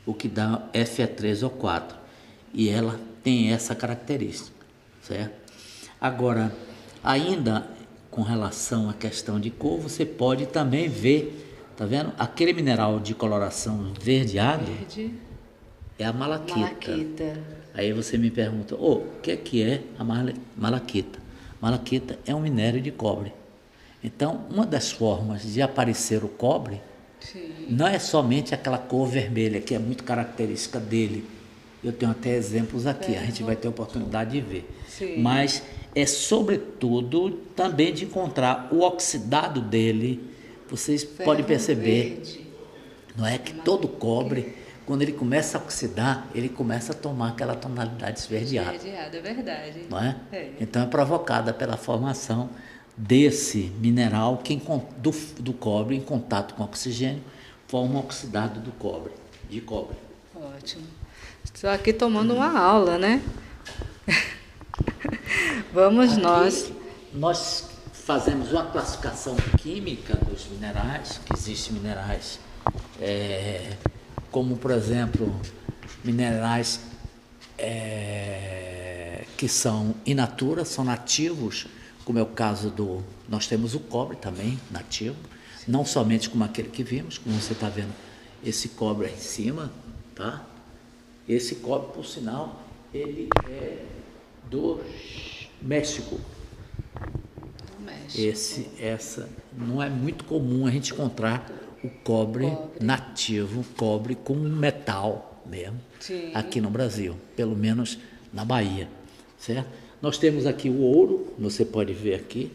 o que dá Fe3O4. E ela tem essa característica, certo? Agora, ainda com relação à questão de cor, você pode também ver, tá vendo? Aquele mineral de coloração verdeado é a malaquita. Aí você me pergunta, o que é a malaquita? Malaquita é um minério de cobre. Então, uma das formas de aparecer o cobre não é somente aquela cor vermelha, que é muito característica dele. Eu tenho até exemplos aqui, a gente vai ter a oportunidade de ver. Sim. Mas é sobretudo também de encontrar o oxidado dele. Vocês podem perceber, não é que todo cobre, quando ele começa a oxidar, ele começa a tomar aquela tonalidade esverdeada. Esverdeada, é verdade. Não é? Então é provocada pela formação desse mineral que do cobre em contato com oxigênio forma oxidado de cobre. Ótimo. Estou aqui tomando uma aula, né? Vamos aqui, nós fazemos uma classificação química dos minerais, que existem minerais como, por exemplo, minerais que são in natura, são nativos, como é o caso nós temos o cobre também nativo, não somente como aquele que vimos, como você está vendo esse cobre aí em cima, tá? Esse cobre, por sinal, ele é do México. Essa não é muito comum a gente encontrar o cobre nativo, cobre com metal mesmo, aqui no Brasil, pelo menos na Bahia, certo? Nós temos aqui o ouro, você pode ver aqui,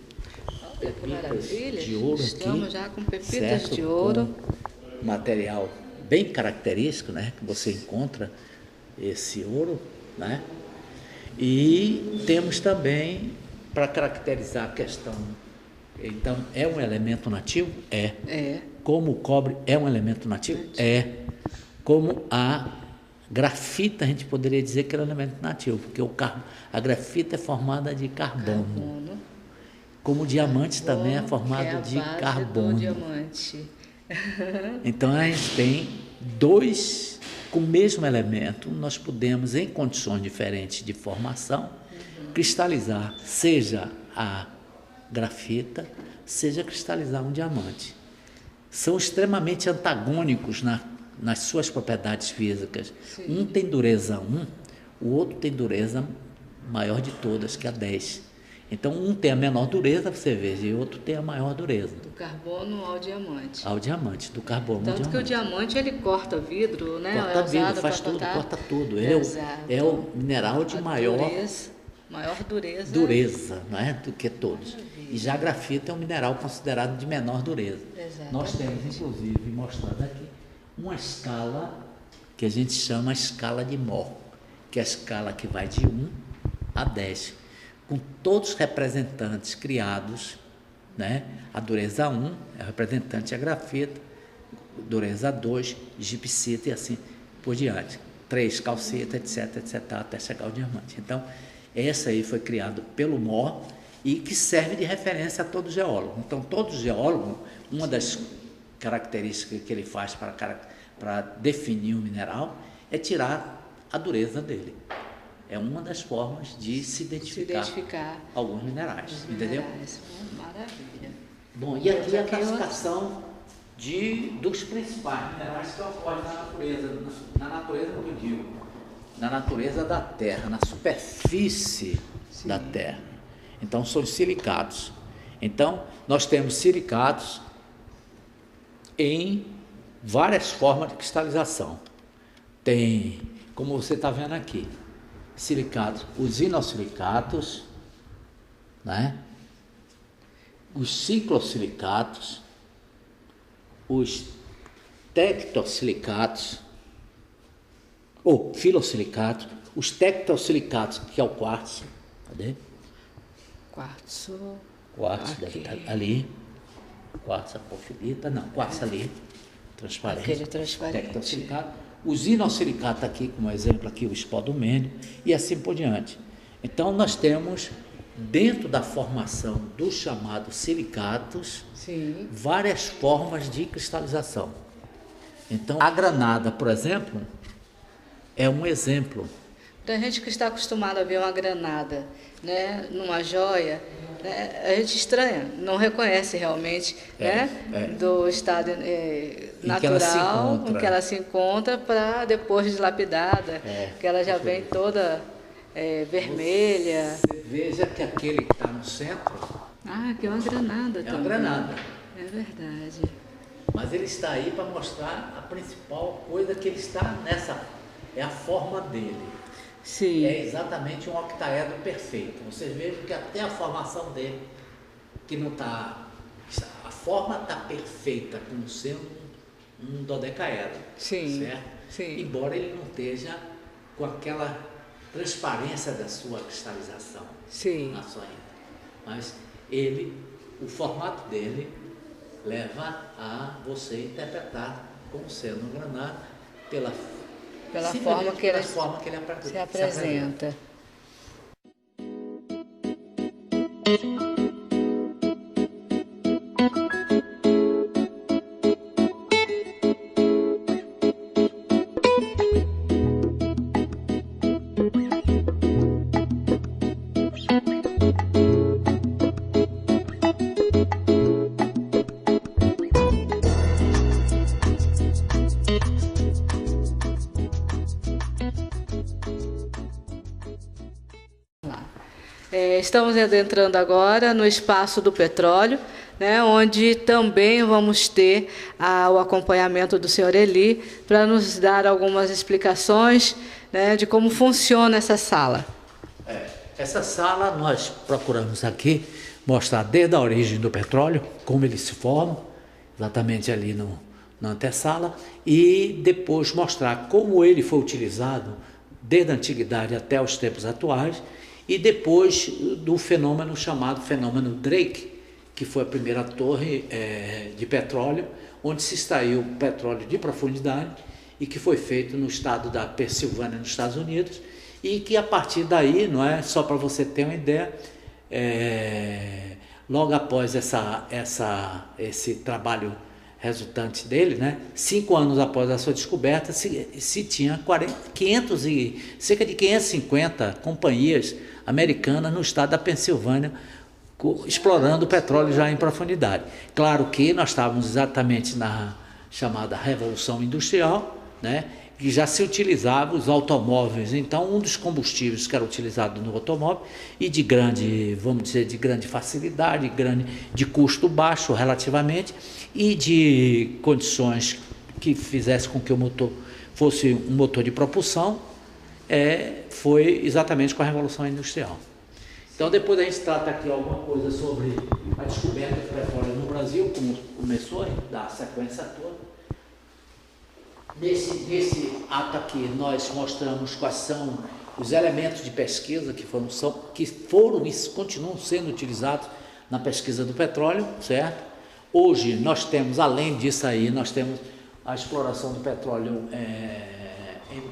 pepitas de ouro. Estamos já com pepitas certo? De ouro. Com material bem característico, né? Que você encontra esse ouro, né? E temos também, para caracterizar a questão, então, é um elemento nativo? É. Como o cobre é um elemento nativo? É. Como a grafita, a gente poderia dizer que era um elemento nativo, porque a grafita é formada de carbono. Como o diamante também é formado de carbono. Diamante. Então, a gente tem dois com o mesmo elemento, nós podemos, em condições diferentes de formação, cristalizar, seja a grafita, seja cristalizar um diamante. São extremamente antagônicos nas suas propriedades físicas. Um tem dureza 1, o outro tem dureza maior de todas, que é a 10. Então, um tem a menor dureza, você veja, e o outro tem a maior dureza. Do carbono ao diamante. Ao diamante, do carbono ao diamante. Tanto que o diamante, ele corta vidro, né? Corta vidro, faz tudo, corta tudo. Ele é o mineral de maior dureza, não é? Do que todos. E já a grafita é um mineral considerado de menor dureza. Exatamente. Nós temos, inclusive, mostrado aqui, uma escala que a gente chama a escala de Mohs, que é a escala que vai de 1 a 10, com todos os representantes criados, né? A dureza 1 é o representante a grafita, dureza 2, gipsita e assim por diante. 3, calcita, etc, até chegar ao diamante. Então, essa aí foi criada pelo Mohs e que serve de referência a todo geólogo. Então, todo geólogo, uma das características que ele faz para definir o mineral é tirar a dureza dele. É uma das formas de se identificar alguns minerais, entendeu? Maravilha. Bom, e aqui a classificação dos principais minerais que ocorrem na natureza. Na natureza, como eu digo, na natureza da Terra, na superfície da Terra. Então, são os silicatos. Então, nós temos silicatos em várias formas de cristalização. Tem, como você está vendo aqui, silicatos, os inossilicatos, né? Os ciclosilicatos, os tectosilicatos, ou filosilicatos, os tectosilicatos, que é o quartzo, cadê? Quartzo. Quartzo deve estar ali, quartzo apofilita, não, quartzo ali, transparente. Aquele transparente. Tectosilicato. Os inosilicatos aqui, como exemplo aqui, o espodumênio, e assim por diante. Então, nós temos, dentro da formação dos chamados silicatos, Sim. várias formas de cristalização. Então, a granada, por exemplo, é um exemplo. Para a gente que está acostumado a ver uma granada, né, numa joia, né, a gente estranha, não reconhece realmente, do estado natural em que ela se encontra para depois deslapidada, que ela já vem toda vermelha. Você veja que aquele que está no centro Que é uma granada também. É uma granada. É verdade. Mas ele está aí para mostrar a principal coisa que ele está nessa, é a forma dele. Sim. É exatamente um octaedro perfeito. Vocês vejam que até a formação dele, que não está, a forma está perfeita, como sendo um dodecaedro. Sim. Certo? Sim. Embora ele não esteja com aquela transparência da sua cristalização. Sim. Na sua ainda. Mas ele, o formato dele leva a você interpretar como sendo um granada pela forma que ele se apresenta. Estamos adentrando agora no espaço do petróleo, né, onde também vamos ter o acompanhamento do senhor Eli para nos dar algumas explicações, né, de como funciona essa sala. Essa sala nós procuramos aqui mostrar desde a origem do petróleo, como ele se forma, exatamente ali na antessala, e depois mostrar como ele foi utilizado desde a antiguidade até os tempos atuais, e depois do fenômeno chamado fenômeno Drake, que foi a primeira torre de petróleo, onde se extraiu petróleo de profundidade e que foi feito no estado da Pensilvânia, nos Estados Unidos, e que a partir daí, não é só para você ter uma ideia, logo após esse trabalho resultante dele, né, 5 anos após a sua descoberta, se tinha cerca de 550 companhias americanas no estado da Pensilvânia explorando o petróleo já em profundidade. Claro que nós estávamos exatamente na chamada Revolução Industrial, né, que já se utilizava os automóveis. Então, um dos combustíveis que era utilizado no automóvel e de grande, vamos dizer, de grande facilidade, de custo baixo relativamente e de condições que fizesse com que o motor fosse um motor de propulsão, foi exatamente com a Revolução Industrial. Então, depois a gente trata aqui alguma coisa sobre a descoberta do petróleo no Brasil, como começou, a gente dá a sequência toda. Nesse ato aqui, nós mostramos quais são os elementos de pesquisa que foram e continuam sendo utilizados na pesquisa do petróleo, certo? Hoje, nós temos, além disso aí, nós temos a exploração do petróleo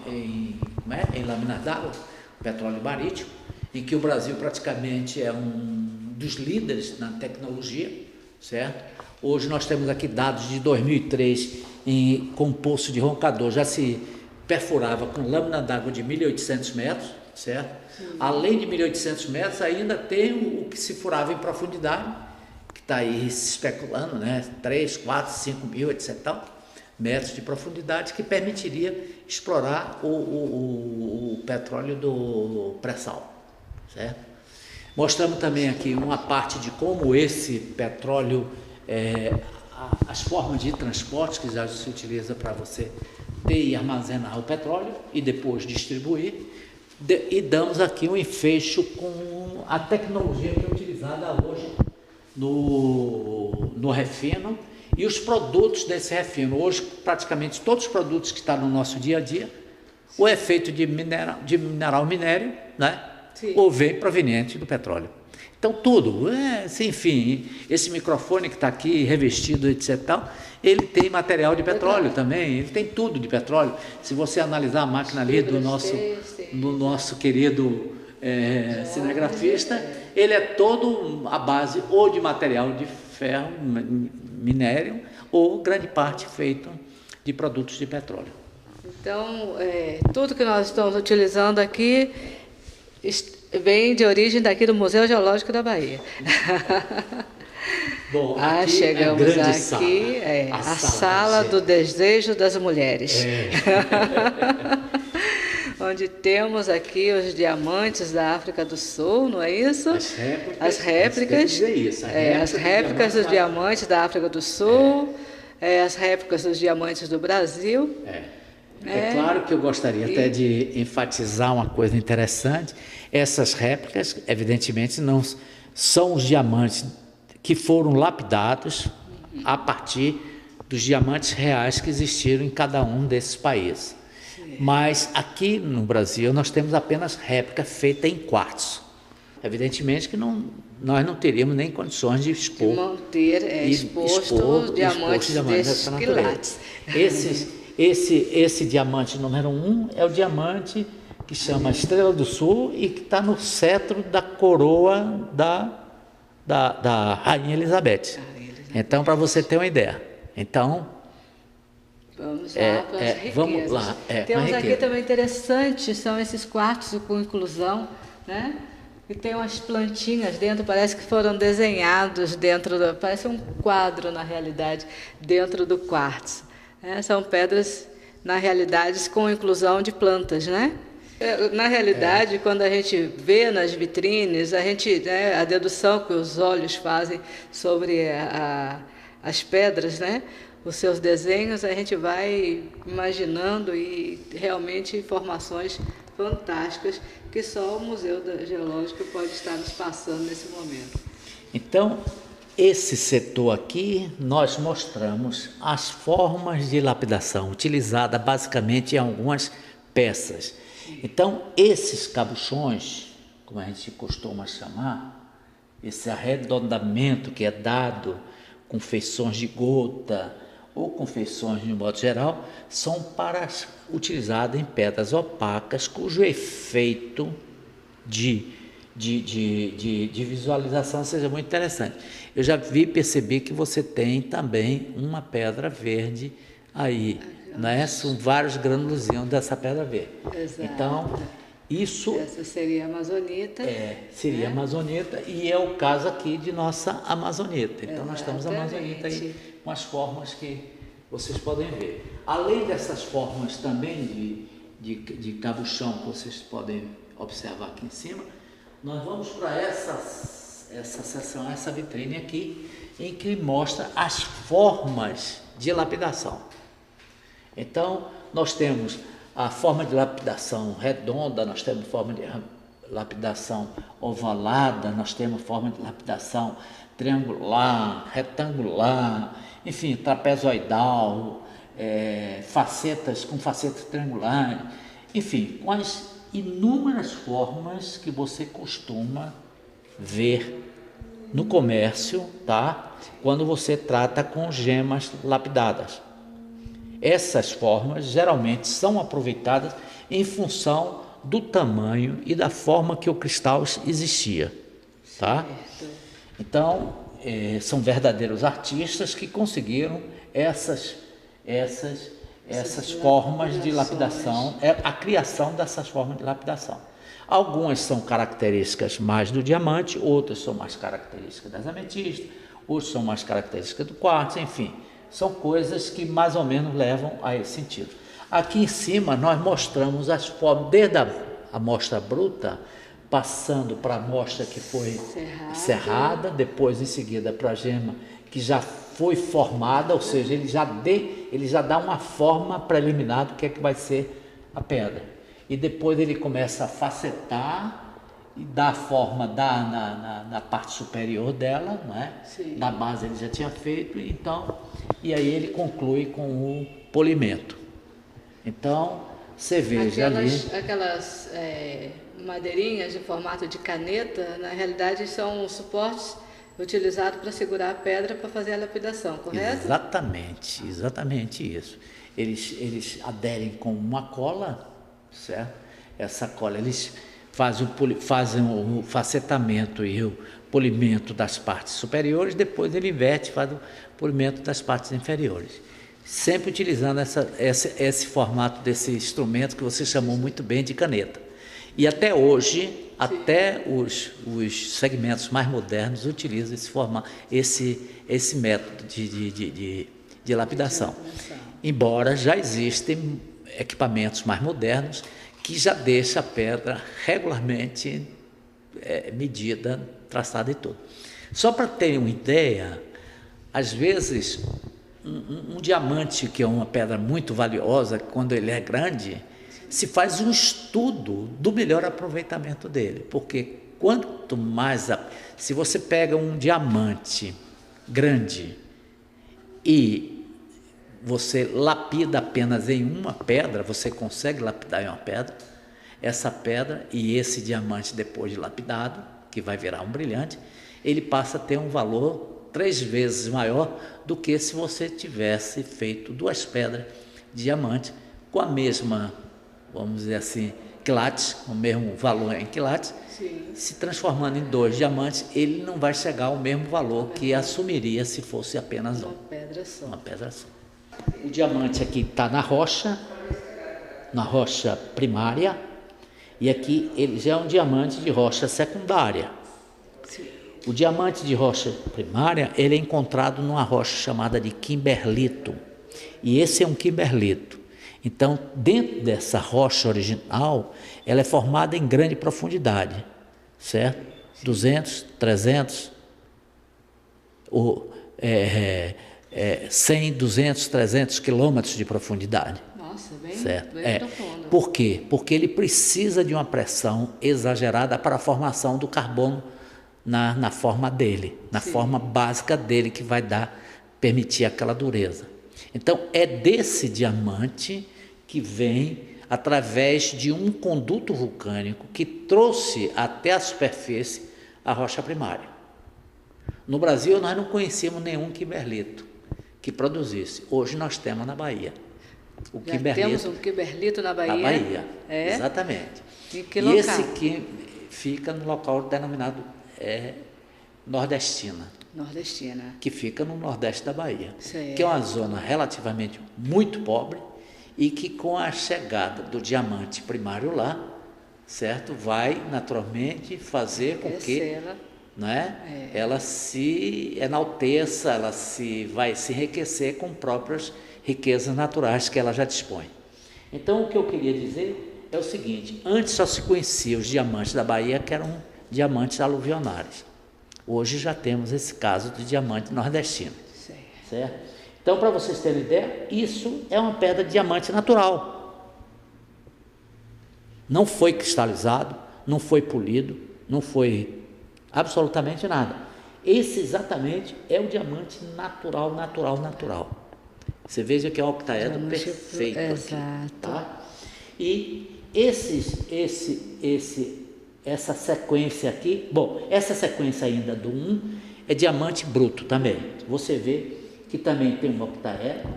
em lâminas d'água, petróleo marítimo, em que o Brasil praticamente é um dos líderes na tecnologia, certo? Hoje nós temos aqui dados de 2003, com o Poço de Roncador, já se perfurava com lâmina d'água de 1.800 metros, certo? Sim. Além de 1.800 metros, ainda tem o que se furava em profundidade, que está aí se especulando, né? 3, 4, 5 mil, etc. metros de profundidade, que permitiria explorar o petróleo do pré-sal, certo? Mostramos também aqui uma parte de como esse petróleo, as formas de transporte que já se utiliza para você ter e armazenar o petróleo e depois distribuir, e damos aqui um enfecho com a tecnologia que é utilizada hoje no refino E os produtos desse refino, hoje praticamente todos os produtos que estão no nosso dia a dia, ou é feito de mineral minério, né? Sim. Ou vem proveniente do petróleo. Então tudo, enfim, esse microfone que está aqui revestido, etc. Tal, ele tem material de petróleo também, ele tem tudo de petróleo. Se você analisar a máquina ali do nosso querido cinegrafista, ele é todo à base ou de material de ferro, minério, ou grande parte feito de produtos de petróleo. Então, tudo que nós estamos utilizando aqui vem de origem daqui do Museu Geológico da Bahia. Bom, aqui chegamos é a aqui, a sala do desejo das mulheres. Onde temos aqui os diamantes da África do Sul, não é isso? As réplicas dos diamantes da África do Sul, as réplicas dos diamantes do Brasil. É claro que eu gostaria até de enfatizar uma coisa interessante. Essas réplicas, evidentemente, não são os diamantes que foram lapidados a partir dos diamantes reais que existiram em cada um desses países. Mas aqui no Brasil nós temos apenas réplica feita em quartzo. Evidentemente que nós não teríamos nem condições de expor, exposto diamantes desses quilates. Esse diamante número 1 é o diamante que chama Estrela do Sul e que está no cetro da coroa da Rainha Elizabeth. Então, para você ter uma ideia. Então, vamos lá para as riquezas. Vamos lá. Temos aqui também interessante, são esses quartos com inclusão, né? E tem umas plantinhas dentro, parece que foram desenhados parece um quadro na realidade, dentro do quartzo. São pedras, na realidade, com inclusão de plantas, né? Na realidade, quando a gente vê nas vitrines, a dedução que os olhos fazem sobre as pedras, né? Os seus desenhos, a gente vai imaginando e realmente informações fantásticas que só o Museu Geológico pode estar nos passando nesse momento. Então, esse setor aqui, nós mostramos as formas de lapidação, utilizada basicamente em algumas peças. Então, esses cabuchões, como a gente costuma chamar, esse arredondamento que é dado com feições de gota ou com feições de modo geral, são utilizados em pedras opacas, cujo efeito de visualização seja muito interessante. Eu já percebi que você tem também uma pedra verde aí, né? São vários granulozinhos dessa pedra verde. Exato. Então, essa seria a amazonita. Seria a amazonita, e é o caso aqui de nossa amazonita. Então, nós temos a amazonita aí com as formas que vocês podem ver. Além dessas formas também de cabuchão que vocês podem observar aqui em cima, nós vamos para essa seção, essa vitrine aqui, em que mostra as formas de lapidação. Então, nós temos a forma de lapidação redonda, nós temos forma de lapidação ovalada, nós temos forma de lapidação triangular, retangular, enfim, trapezoidal, facetas com facetas triangulares, enfim, com as inúmeras formas que você costuma ver no comércio, tá? Quando você trata com gemas lapidadas. Essas formas geralmente são aproveitadas em função do tamanho e da forma que o cristal existia, tá? Então, são verdadeiros artistas que conseguiram essas formas de lapidação, a criação dessas formas de lapidação. Algumas são características mais do diamante, outras são mais características das ametistas, outras são mais características do quartzo, enfim, são coisas que mais ou menos levam a esse sentido. Aqui em cima nós mostramos as formas, desde a amostra bruta, passando para a amostra que foi cerrada, depois em seguida para a gema que já foi formada, ou seja, ele já dá uma forma preliminar do que é que vai ser a pedra. E depois ele começa a facetar e dá a forma na parte superior dela, não é? Sim. Na base ele já tinha feito, então, e aí ele conclui com o polimento. Então, você veja aquelas madeirinhas de formato de caneta, na realidade são suportes utilizados para segurar a pedra para fazer a lapidação, correto? Exatamente isso. Eles aderem com uma cola, certo? Essa cola, eles fazem o facetamento e o polimento das partes superiores, depois ele inverte e faz o polimento das partes inferiores. Sempre utilizando esse formato desse instrumento que você chamou muito bem de caneta. E até hoje, até os segmentos mais modernos utilizam esse formato, esse método de lapidação. Embora já existem equipamentos mais modernos que já deixam a pedra regularmente medida, traçada e tudo. Só para terem uma ideia, às vezes um diamante, que é uma pedra muito valiosa, quando ele é grande, se faz um estudo do melhor aproveitamento dele, porque quanto mais... Se você pega um diamante grande e você lapida apenas em uma pedra, você consegue lapidar em uma pedra, essa pedra e esse diamante depois de lapidado, que vai virar um brilhante, ele passa a ter um valor 3 vezes maior do que se você tivesse feito 2 pedras de diamante com a mesma, vamos dizer assim, quilates, o mesmo valor em quilates. Sim. Se transformando em 2 diamantes, ele não vai chegar ao mesmo valor que assumiria se fosse apenas uma pedra só. Uma pedra só. O diamante aqui está na rocha primária, e aqui ele já é um diamante de rocha secundária. Sim. O diamante de rocha primária, ele é encontrado numa rocha chamada de quimberlito, e esse é um quimberlito. Então, dentro dessa rocha original, ela é formada em grande profundidade, certo? 200, 300, 100, 200, 300 quilômetros de profundidade. Nossa, bem profundo. Por quê? Porque ele precisa de uma pressão exagerada para a formação do carbono na forma dele, na forma básica dele, que vai permitir aquela dureza. Então, é desse diamante que vem através de um conduto vulcânico que trouxe até a superfície a rocha primária. No Brasil, nós não conhecíamos nenhum quimberlito que produzisse. Hoje nós temos na Bahia. Temos um quimberlito na Bahia? Na Bahia, é? Exatamente. E que local? E esse que fica no local denominado Nordestina. Nordestina. Que fica no nordeste da Bahia. Certo. Que é uma zona relativamente muito pobre e que, com a chegada do diamante primário lá, certo, vai naturalmente fazer com que, né, ela se enalteça, ela vai se enriquecer com próprias riquezas naturais que ela já dispõe. Então, o que eu queria dizer é o seguinte: antes só se conhecia os diamantes da Bahia, que eram diamantes aluvionários. Hoje já temos esse caso de diamante nordestino. Certo? Então, para vocês terem ideia, isso é uma pedra de diamante natural. Não foi cristalizado, não foi polido, não foi absolutamente nada. Esse exatamente é o diamante natural. Você veja que é o octaedro perfeito. Exato. Aqui, tá? E essa sequência aqui, essa sequência ainda do 1 é diamante bruto também. Você vê que também tem um octaedro,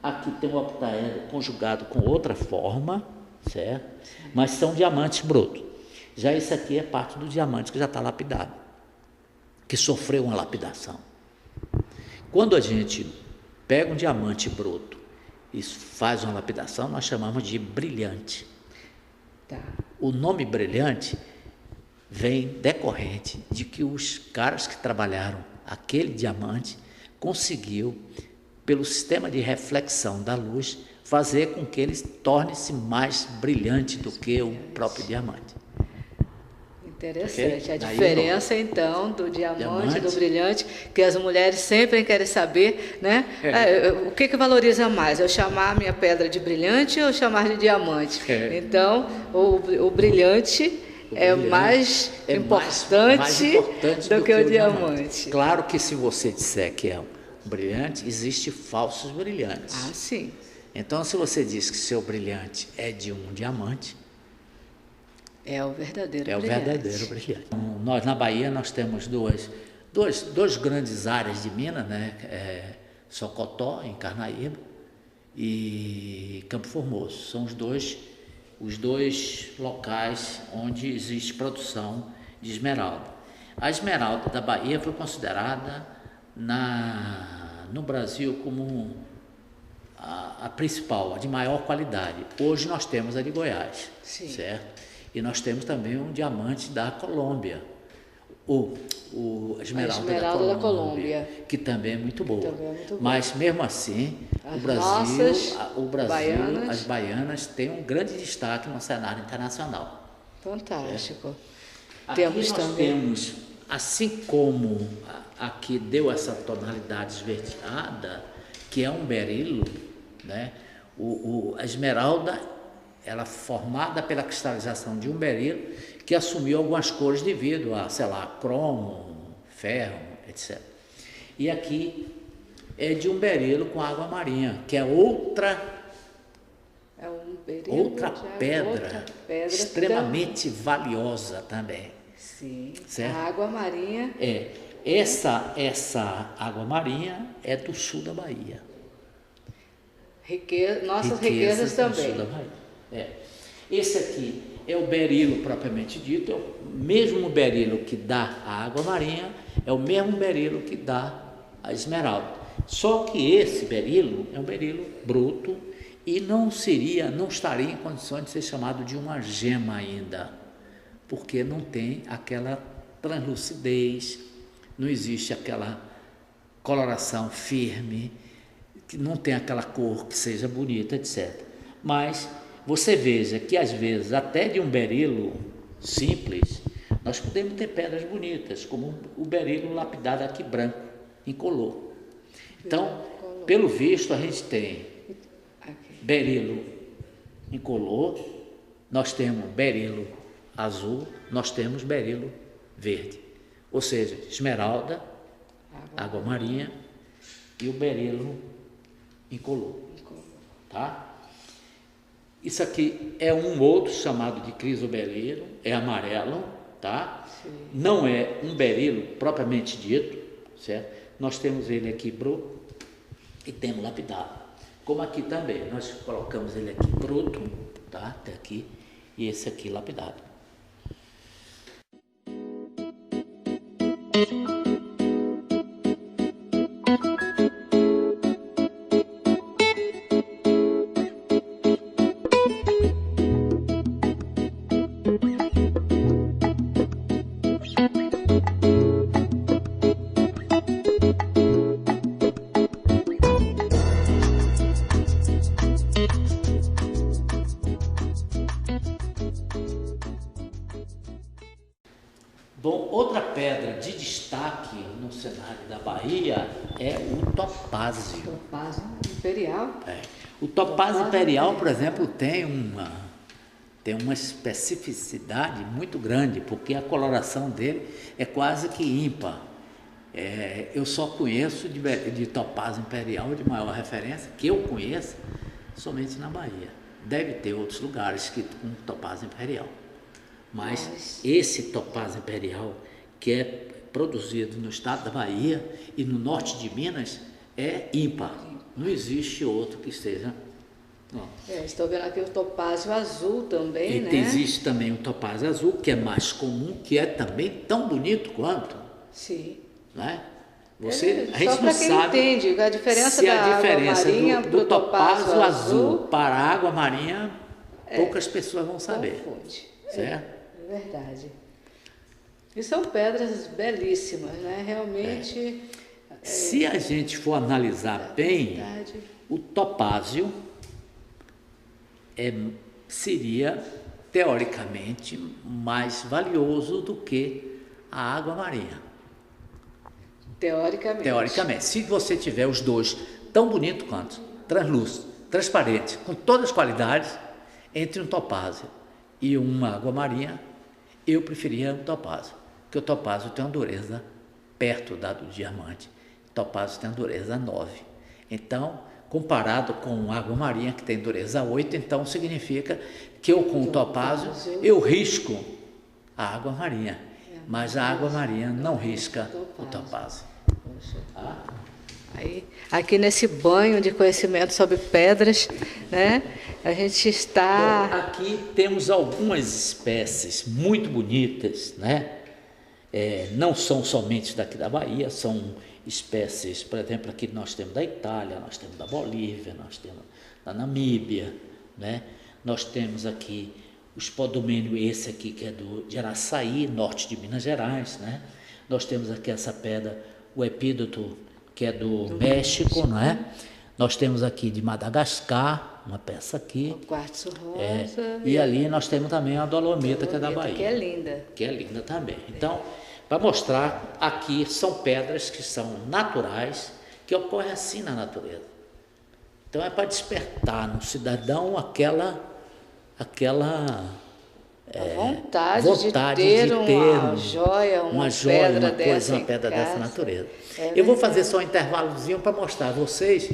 aqui tem um octaedro conjugado com outra forma, certo? Mas são diamantes brutos. Já esse aqui é parte do diamante que já está lapidado, que sofreu uma lapidação. Quando a gente pega um diamante bruto e faz uma lapidação, nós chamamos de brilhante. Tá. O nome brilhante vem decorrente de que os caras que trabalharam aquele diamante conseguiu, pelo sistema de reflexão da luz, fazer com que ele torne-se mais brilhante do que o próprio diamante. Interessante. Okay? A diferença, então, do diamante, do brilhante, que as mulheres sempre querem saber, né? O que valoriza mais? Eu chamar a minha pedra de brilhante ou chamar de diamante? Então, o brilhante é mais importante do que o diamante. Claro que se você disser que é um brilhante, existem falsos brilhantes. Ah, sim. Então, se você diz que seu brilhante é de um diamante, é o verdadeiro brilhante. É o verdadeiro brilhante. Nós, na Bahia, nós temos duas grandes áreas de mina, né? Socotó, em Carnaíba, e Campo Formoso. São os dois locais onde existe produção de esmeralda. A esmeralda da Bahia foi considerada no Brasil como a principal, a de maior qualidade. Hoje nós temos a de Goiás, sim, certo? E nós temos também um diamante da Colômbia, a esmeralda da Colômbia, que também é muito boa. Mas mesmo assim, o Brasil, as baianas têm um grande destaque no cenário internacional. Fantástico. Aqui nós temos, assim como aqui deu essa tonalidade esverdeada, que é um berilo, né? A esmeralda, ela é formada pela cristalização de um berilo que assumiu algumas cores devido a, sei lá, cromo, ferro, etc. E aqui é de um berilo com água marinha, que é outra pedra extremamente valiosa também. Sim, certo? A água marinha. Essa água marinha é do sul da Bahia. Nossas riquezas também. Do sul da Bahia. Esse aqui é o berilo propriamente dito, é o mesmo berilo que dá a água marinha, é o mesmo berilo que dá a esmeralda. Só que esse berilo é um berilo bruto e não estaria em condições de ser chamado de uma gema ainda, porque não tem aquela translucidez, não existe aquela coloração firme, que não tem aquela cor que seja bonita, etc. Mas você veja que às vezes até de um berilo simples, nós podemos ter pedras bonitas, como o berilo lapidado aqui branco, incolor. Então, pelo visto, a gente tem berilo incolor, nós temos berilo azul, nós temos berilo verde. Ou seja, esmeralda, água marinha e o berilo incolor. Tá? Isso aqui é um outro chamado de crisoberilo, é amarelo, tá? Sim. Não é um berilo propriamente dito, certo? Nós temos ele aqui bruto e temos lapidado. Como aqui também, nós colocamos ele aqui bruto, tá? Até aqui, e esse aqui lapidado. Bom, outra pedra de destaque no cenário da Bahia é o topázio. Topázio imperial? O topázio imperial, por exemplo, tem uma especificidade muito grande, porque a coloração dele é quase que ímpar. Eu só conheço de topázio imperial, de maior referência, que eu conheço, somente na Bahia. Deve ter outros lugares com topázio imperial. Mas esse topázio imperial, que é produzido no estado da Bahia e no norte de Minas, é ímpar. Não existe outro que esteja. Estou vendo aqui o topázio azul também, né? Existe também o topázio azul, que é mais comum, que é também tão bonito quanto. Sim. Né? A gente só para quem sabe entende a diferença da água marinha do topázio azul para a água marinha, poucas pessoas vão saber. Confunde. Certo? É verdade. E são pedras belíssimas, né? Realmente. Se a gente for analisar bem, o topázio seria, teoricamente, mais valioso do que a água marinha. Teoricamente. Se você tiver os dois tão bonitos quanto, translúcido, transparente, com todas as qualidades, entre um topázio e uma água marinha, eu preferia o topázio, porque o topázio tem uma dureza perto do diamante. O topázio tem uma dureza 9. Então, comparado com água marinha, que tem dureza 8, então significa que eu com o topázio, eu risco a água marinha, mas a água marinha não risca o topázio. Aí, aqui nesse banho de conhecimento sobre pedras, né, a gente está... Bom, aqui temos algumas espécies muito bonitas, né? Não são somente daqui da Bahia, são espécies, por exemplo, aqui nós temos da Itália, nós temos da Bolívia, nós temos da Namíbia, né? Nós temos aqui o espodumênio, esse aqui que é de Araçaí, norte de Minas Gerais, né? Nós temos aqui essa pedra, o epídoto, que é do México, não é? Nós temos aqui de Madagascar, uma peça aqui. O quartzo rosa. E ali nós temos também a dolomita, que é da Bahia. Que é linda. Que é linda também. Então, para mostrar, aqui são pedras que são naturais, que ocorrem assim na natureza. Então é para despertar no cidadão aquela vontade de ter uma joia, uma pedra dessa, uma pedra dessa natureza. Eu vou fazer só um intervalozinho para mostrar a vocês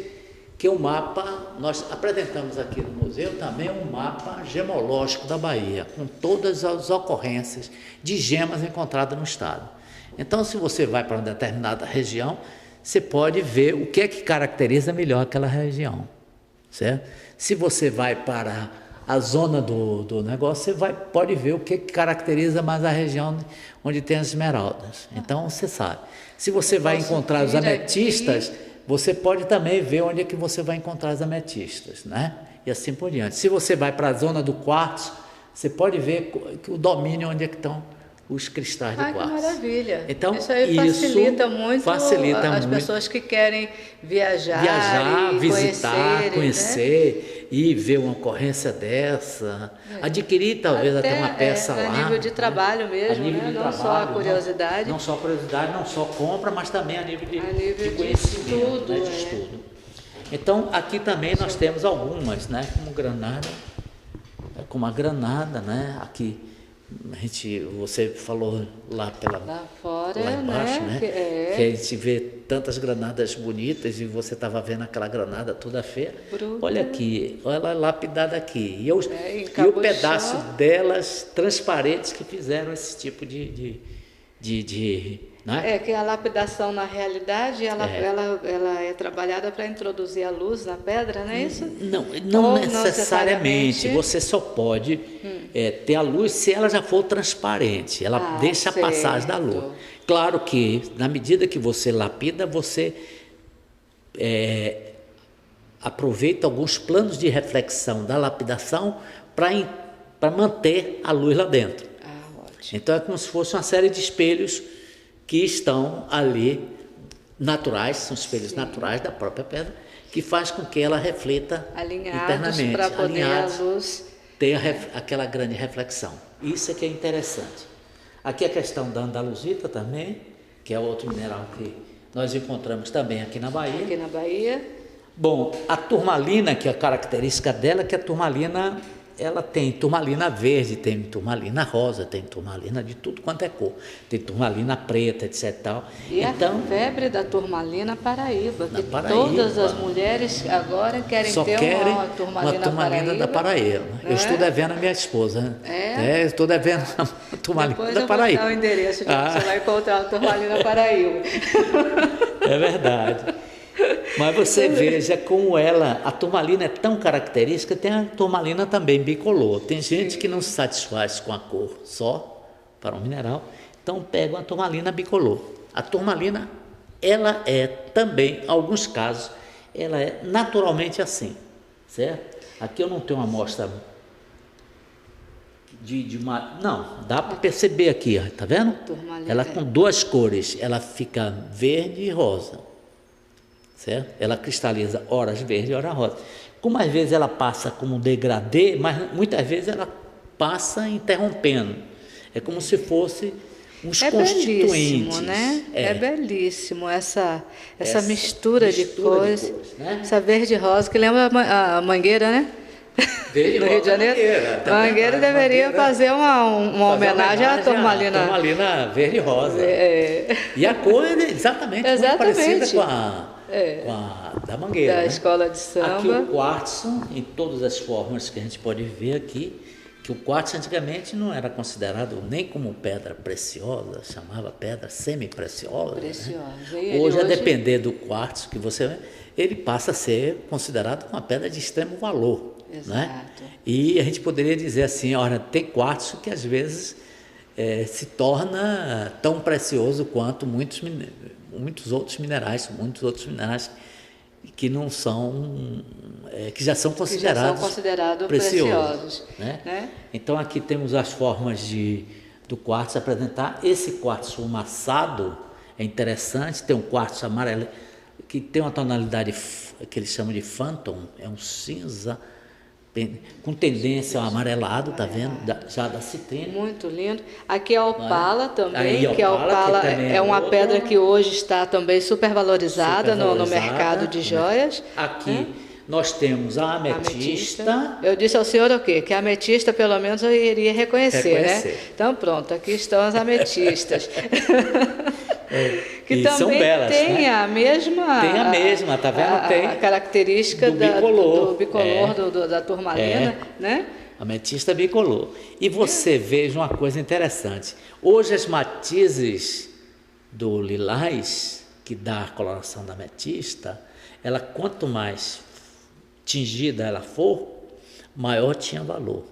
que o mapa, nós apresentamos aqui no museu também um mapa gemológico da Bahia, com todas as ocorrências de gemas encontradas no estado. Então, se você vai para uma determinada região, você pode ver o que é que caracteriza melhor aquela região, certo? Se você vai para a zona do negócio, você pode ver o que caracteriza mais a região onde tem as esmeraldas. Então, você sabe. Se você vai encontrar os ametistas, você pode também ver onde é que você vai encontrar as ametistas, né? E assim por diante. Se você vai para a zona do quartzo, você pode ver o domínio onde é que estão os cristais de quartzo. Que maravilha. Então, isso aí facilita muito as pessoas que querem viajar visitar, conhecer, né? E ver uma ocorrência dessa, adquirir talvez até uma peça lá. A nível de trabalho mesmo, né? Não só a curiosidade. Não só a curiosidade, não só compra, mas também a nível de conhecimento, de estudo. Então, aqui também nós temos algumas, né? Como a granada, né? Aqui, você falou lá fora, lá embaixo, né? Que a gente vê tantas granadas bonitas e você estava vendo aquela granada toda feia. Bruta. Olha aqui, olha ela lapidada aqui. E o pedaço delas transparentes que fizeram esse tipo né? Que a lapidação, na realidade, ela é trabalhada para introduzir a luz na pedra, não é isso? Não necessariamente. Você só pode ter a luz se ela já for transparente. Ela deixa a passagem da luz. Claro que, na medida que você lapida, você aproveita alguns planos de reflexão da lapidação para manter a luz lá dentro. Ótimo. Então, é como se fosse uma série de espelhos que estão ali naturais, são espelhos naturais da própria pedra, que faz com que ela reflita internamente, para poder a luz ter aquela grande reflexão. Isso é que é interessante. Aqui a questão da andaluzita também, que é outro mineral que nós encontramos também aqui na Bahia. Aqui na Bahia. Bom, a turmalina, que é a característica dela, que a turmalina, ela tem turmalina verde, tem turmalina rosa, tem turmalina de tudo quanto é cor. Tem turmalina preta, etc. Tal. E então, a febre da turmalina Paraíba, que todas as mulheres agora querem ter uma turmalina da Paraíba. Eu estou devendo a minha esposa. Estou devendo a turmalina da Paraíba. Depois eu vou dar o endereço de onde você vai encontrar a turmalina Paraíba. É verdade. Mas você veja como a turmalina é tão característica, tem a turmalina também bicolor. Tem gente que não se satisfaz com a cor só para um mineral, então pega uma turmalina bicolor. A turmalina, ela é também, em alguns casos, ela é naturalmente certo? Aqui eu não tenho uma amostra não, dá para perceber aqui, tá vendo? Ela com duas cores, ela fica verde e rosa. Certo? Ela cristaliza horas verde e horas rosa. Como às vezes ela passa como um degradê, mas muitas vezes ela passa interrompendo. É como se fosse uns constituintes. Belíssimo, né? É belíssimo essa mistura de cores, né? Essa verde e rosa, que lembra a mangueira, né? Verde no Rio de Janeiro. Mangueira deveria fazer uma homenagem à turmalina. Turmalina verde e rosa. E a cor é exatamente muito parecida com a da Mangueira. Da né? escola de samba. Aqui o quartzo, em todas as formas que a gente pode ver aqui, que o quartzo antigamente não era considerado nem como pedra preciosa, chamava pedra semi-preciosa. Preciosa. Né? Hoje, a depender do quartzo que você vê, ele passa a ser considerado uma pedra de extremo valor. Exato. Né? E a gente poderia dizer assim, olha, tem quartzo que às vezes se torna tão precioso quanto muitos outros minerais que não são, que já são considerados preciosos. Né? Então aqui temos as formas do quartzo apresentar. Esse quartzo fumaçado é interessante, tem um quartzo amarelo que tem uma tonalidade que eles chamam de phantom, é um cinza com tendência ao amarelado, tá vendo? Já da citrina. Muito lindo. Aqui é a opala também, Aí, que a opala é uma outra pedra que hoje está também super valorizada no mercado de joias. Aqui nós temos a ametista. Eu disse ao senhor o quê? Que a ametista, pelo menos, eu iria reconhecer. Né? Então, pronto, aqui estão as ametistas. Que também são belas, tem né? a mesma. Tem a mesma, tá vendo? Tem a característica do bicolor, da turmalina, né? Ametista bicolor. E você veja uma coisa interessante. Hoje as matizes do lilás, que dá a coloração da ametista, ela quanto mais tingida ela for, maior tinha valor.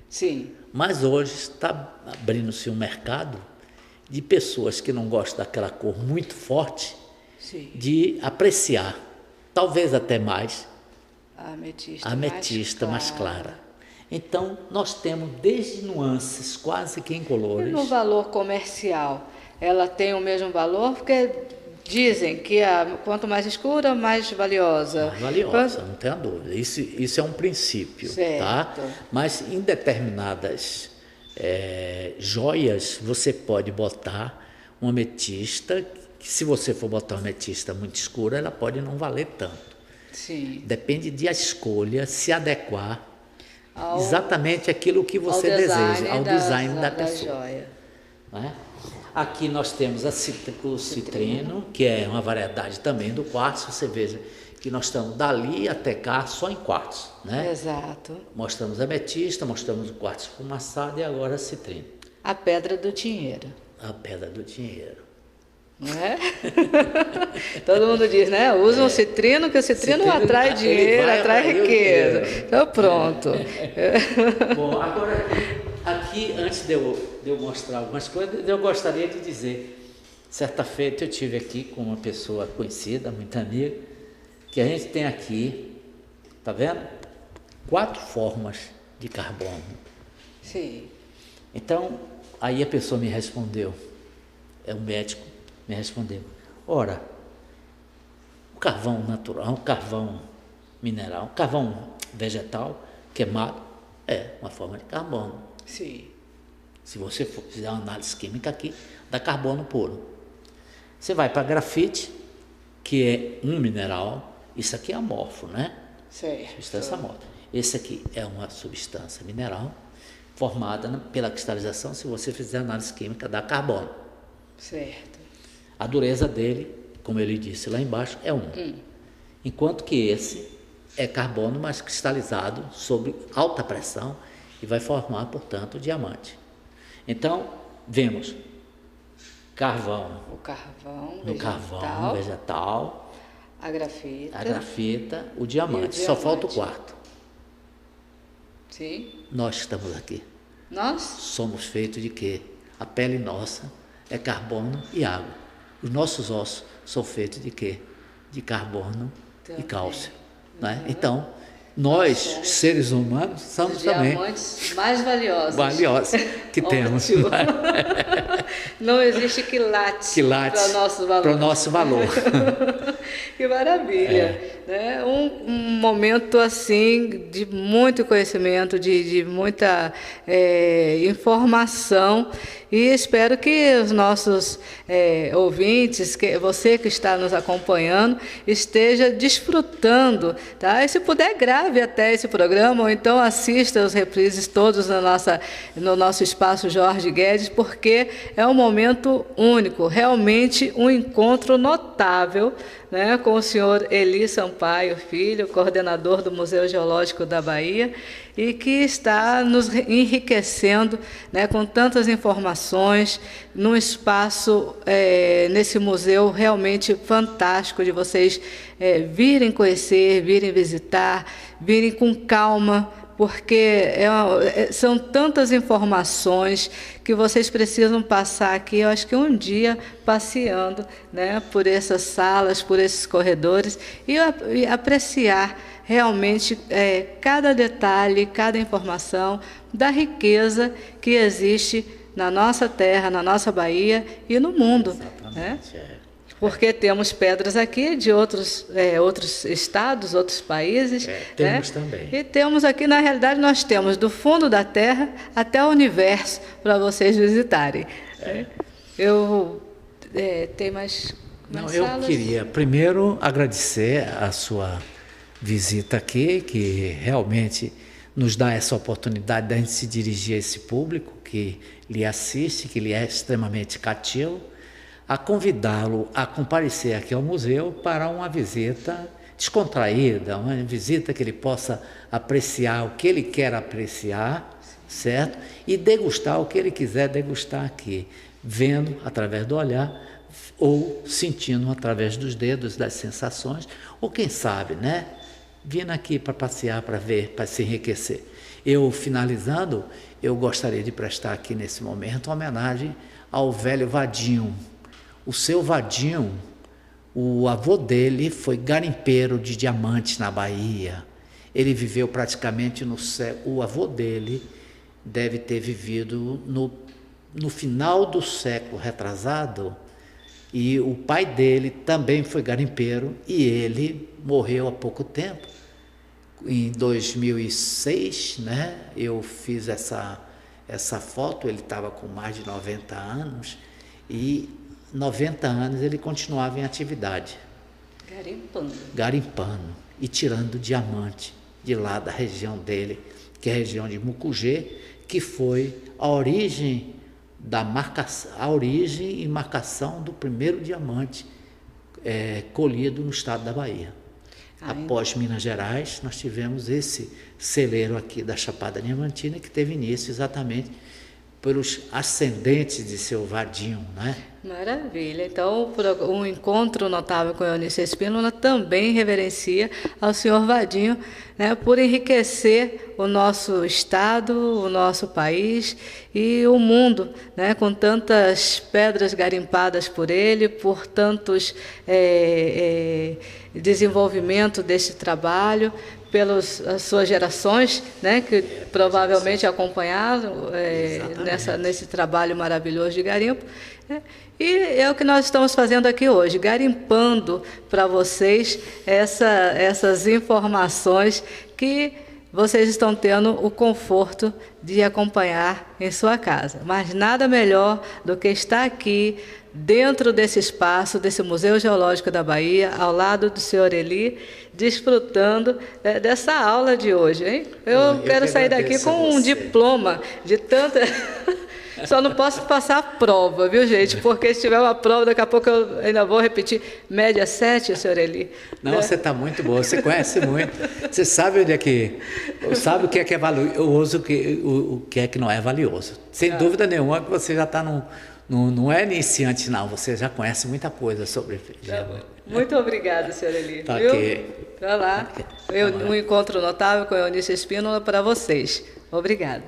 Sim. Mas hoje está abrindo-se um mercado de pessoas que não gostam daquela cor muito forte, sim, de apreciar, talvez até mais, a ametista mais clara. Então, nós temos desde nuances quase que incolores. E no valor comercial, ela tem o mesmo valor? Porque dizem que quanto mais escura, mais valiosa. Mais valiosa, não tenha dúvida. Isso é um princípio, certo, tá? Mas em determinadas joias, você pode botar uma ametista, que se você for botar uma ametista muito escura, ela pode não valer tanto. Sim. Depende de a escolha se adequar exatamente aquilo que você deseja, ao design da pessoa. Joia. Né? Aqui nós temos o citrino, que é uma variedade também do quartzo. Você veja que nós estamos dali até cá só em quartzo, né? Exato. Mostramos a ametista, mostramos o quartzo fumaçado e agora a citrino. A pedra do dinheiro. A pedra do dinheiro. Não é? Todo mundo diz, né? Usa o citrino, que o citrino atrai dinheiro, atrai riqueza. Então pronto. Bom, agora aqui antes de eu mostrar algumas coisas, eu gostaria de dizer, certa feita eu tive aqui com uma pessoa conhecida, muito amiga, que a gente tem aqui, tá vendo? 4 formas de carbono. Sim. Então, aí a pessoa me respondeu, um médico me respondeu, ora, o carvão natural, o carvão mineral, o carvão vegetal queimado é uma forma de carbono. Sim. Se você fizer uma análise química aqui, dá carbono puro. Você vai para grafite, que é um mineral, isso aqui é amorfo, né? Certo. Substância amorfa. Esse aqui é uma substância mineral formada pela cristalização. Se você fizer análise química, dá carbono. Certo. A dureza dele, como ele disse lá embaixo, é 1. Enquanto que esse é carbono, mas cristalizado sob alta pressão e vai formar, portanto, o diamante. Então, vemos carvão. O carvão vegetal, a grafita, o diamante. Só falta o quarto. Sim. Nós estamos aqui. Nós? Somos feitos de quê? A pele nossa é carbono e água. Os nossos ossos são feitos de quê? De carbono e cálcio. Né? Então, nós, seres humanos, somos também diamantes mais valiosos. Valiosos que temos. Não existe quilate para o nosso valor. Para o nosso valor. Que maravilha! Né? Um momento assim de muito conhecimento, de muita informação, e espero que os nossos ouvintes, que você que está nos acompanhando, esteja desfrutando, tá? E se puder, grave até esse programa, ou então assista os reprises todos no nosso espaço Jorge Guedes, porque é um momento único, realmente um encontro notável, né, com o senhor Eli Sampaio Filho, coordenador do Museu Geológico da Bahia, e que está nos enriquecendo, né, com tantas informações, num espaço, nesse museu realmente fantástico, de vocês virem conhecer, virem visitar, virem com calma, porque são tantas informações que vocês precisam passar aqui, eu acho que um dia passeando, né, por essas salas, por esses corredores, e apreciar realmente cada detalhe, cada informação da riqueza que existe na nossa terra, na nossa Bahia e no mundo. Exatamente, né? Porque temos pedras aqui de outros estados, outros países. Temos também. E temos aqui, na realidade, nós temos do fundo da terra até o universo para vocês visitarem. Tem mais Não, salas? Eu queria primeiro agradecer a sua visita aqui, que realmente nos dá essa oportunidade de a gente se dirigir a esse público que lhe assiste, que lhe é extremamente cativo, a convidá-lo a comparecer aqui ao museu para uma visita descontraída, uma visita que ele possa apreciar o que ele quer apreciar, certo? E degustar o que ele quiser degustar aqui, vendo através do olhar ou sentindo através dos dedos, das sensações, ou quem sabe, né? Vindo aqui para passear, para ver, para se enriquecer. Eu, finalizando, eu gostaria de prestar aqui nesse momento uma homenagem ao velho Vadinho. O seu Vadinho, o avô dele foi garimpeiro de diamantes na Bahia. Ele viveu praticamente no século... O avô dele deve ter vivido no final do século retrasado, e o pai dele também foi garimpeiro, e ele morreu há pouco tempo. Em 2006, né, eu fiz essa foto, ele estava com mais de 90 anos, e 90 anos ele continuava em atividade. Garimpando e tirando diamante de lá da região dele, que é a região de Mucugê, que foi a origem e marcação do primeiro diamante colhido no estado da Bahia. Após Minas Gerais, nós tivemos esse celeiro aqui da Chapada Diamantina, que teve início exatamente pelos ascendentes de seu Vadinho, né? Maravilha. Então, um encontro notável com Eunice Espínola também reverencia ao senhor Vadinho, né, por enriquecer o nosso estado, o nosso país e o mundo, né, com tantas pedras garimpadas por ele, por tantos desenvolvimento desse trabalho, pelas suas gerações, né, que provavelmente acompanharam nesse trabalho maravilhoso de garimpo. E é o que nós estamos fazendo aqui hoje, garimpando para vocês essas informações que vocês estão tendo o conforto de acompanhar em sua casa. Mas nada melhor do que estar aqui, dentro desse espaço, desse Museu Geológico da Bahia, ao lado do senhor Eli, desfrutando dessa aula de hoje, hein? Eu quero sair daqui com um diploma de tanta... Só não posso passar a prova, viu, gente? Porque se tiver uma prova, daqui a pouco eu ainda vou repetir. Média 7, senhor Eli. Não, você está muito boa, você conhece muito. Você sabe onde é que... Sabe o que é valioso, o que é que não é valioso. Sem dúvida nenhuma que você já está não é iniciante, não. Você já conhece muita coisa sobre gelo. Muito obrigada, senhor Eli. Tá aqui. Para lá. Um encontro notável com a Eunice Espínola para vocês. Obrigada.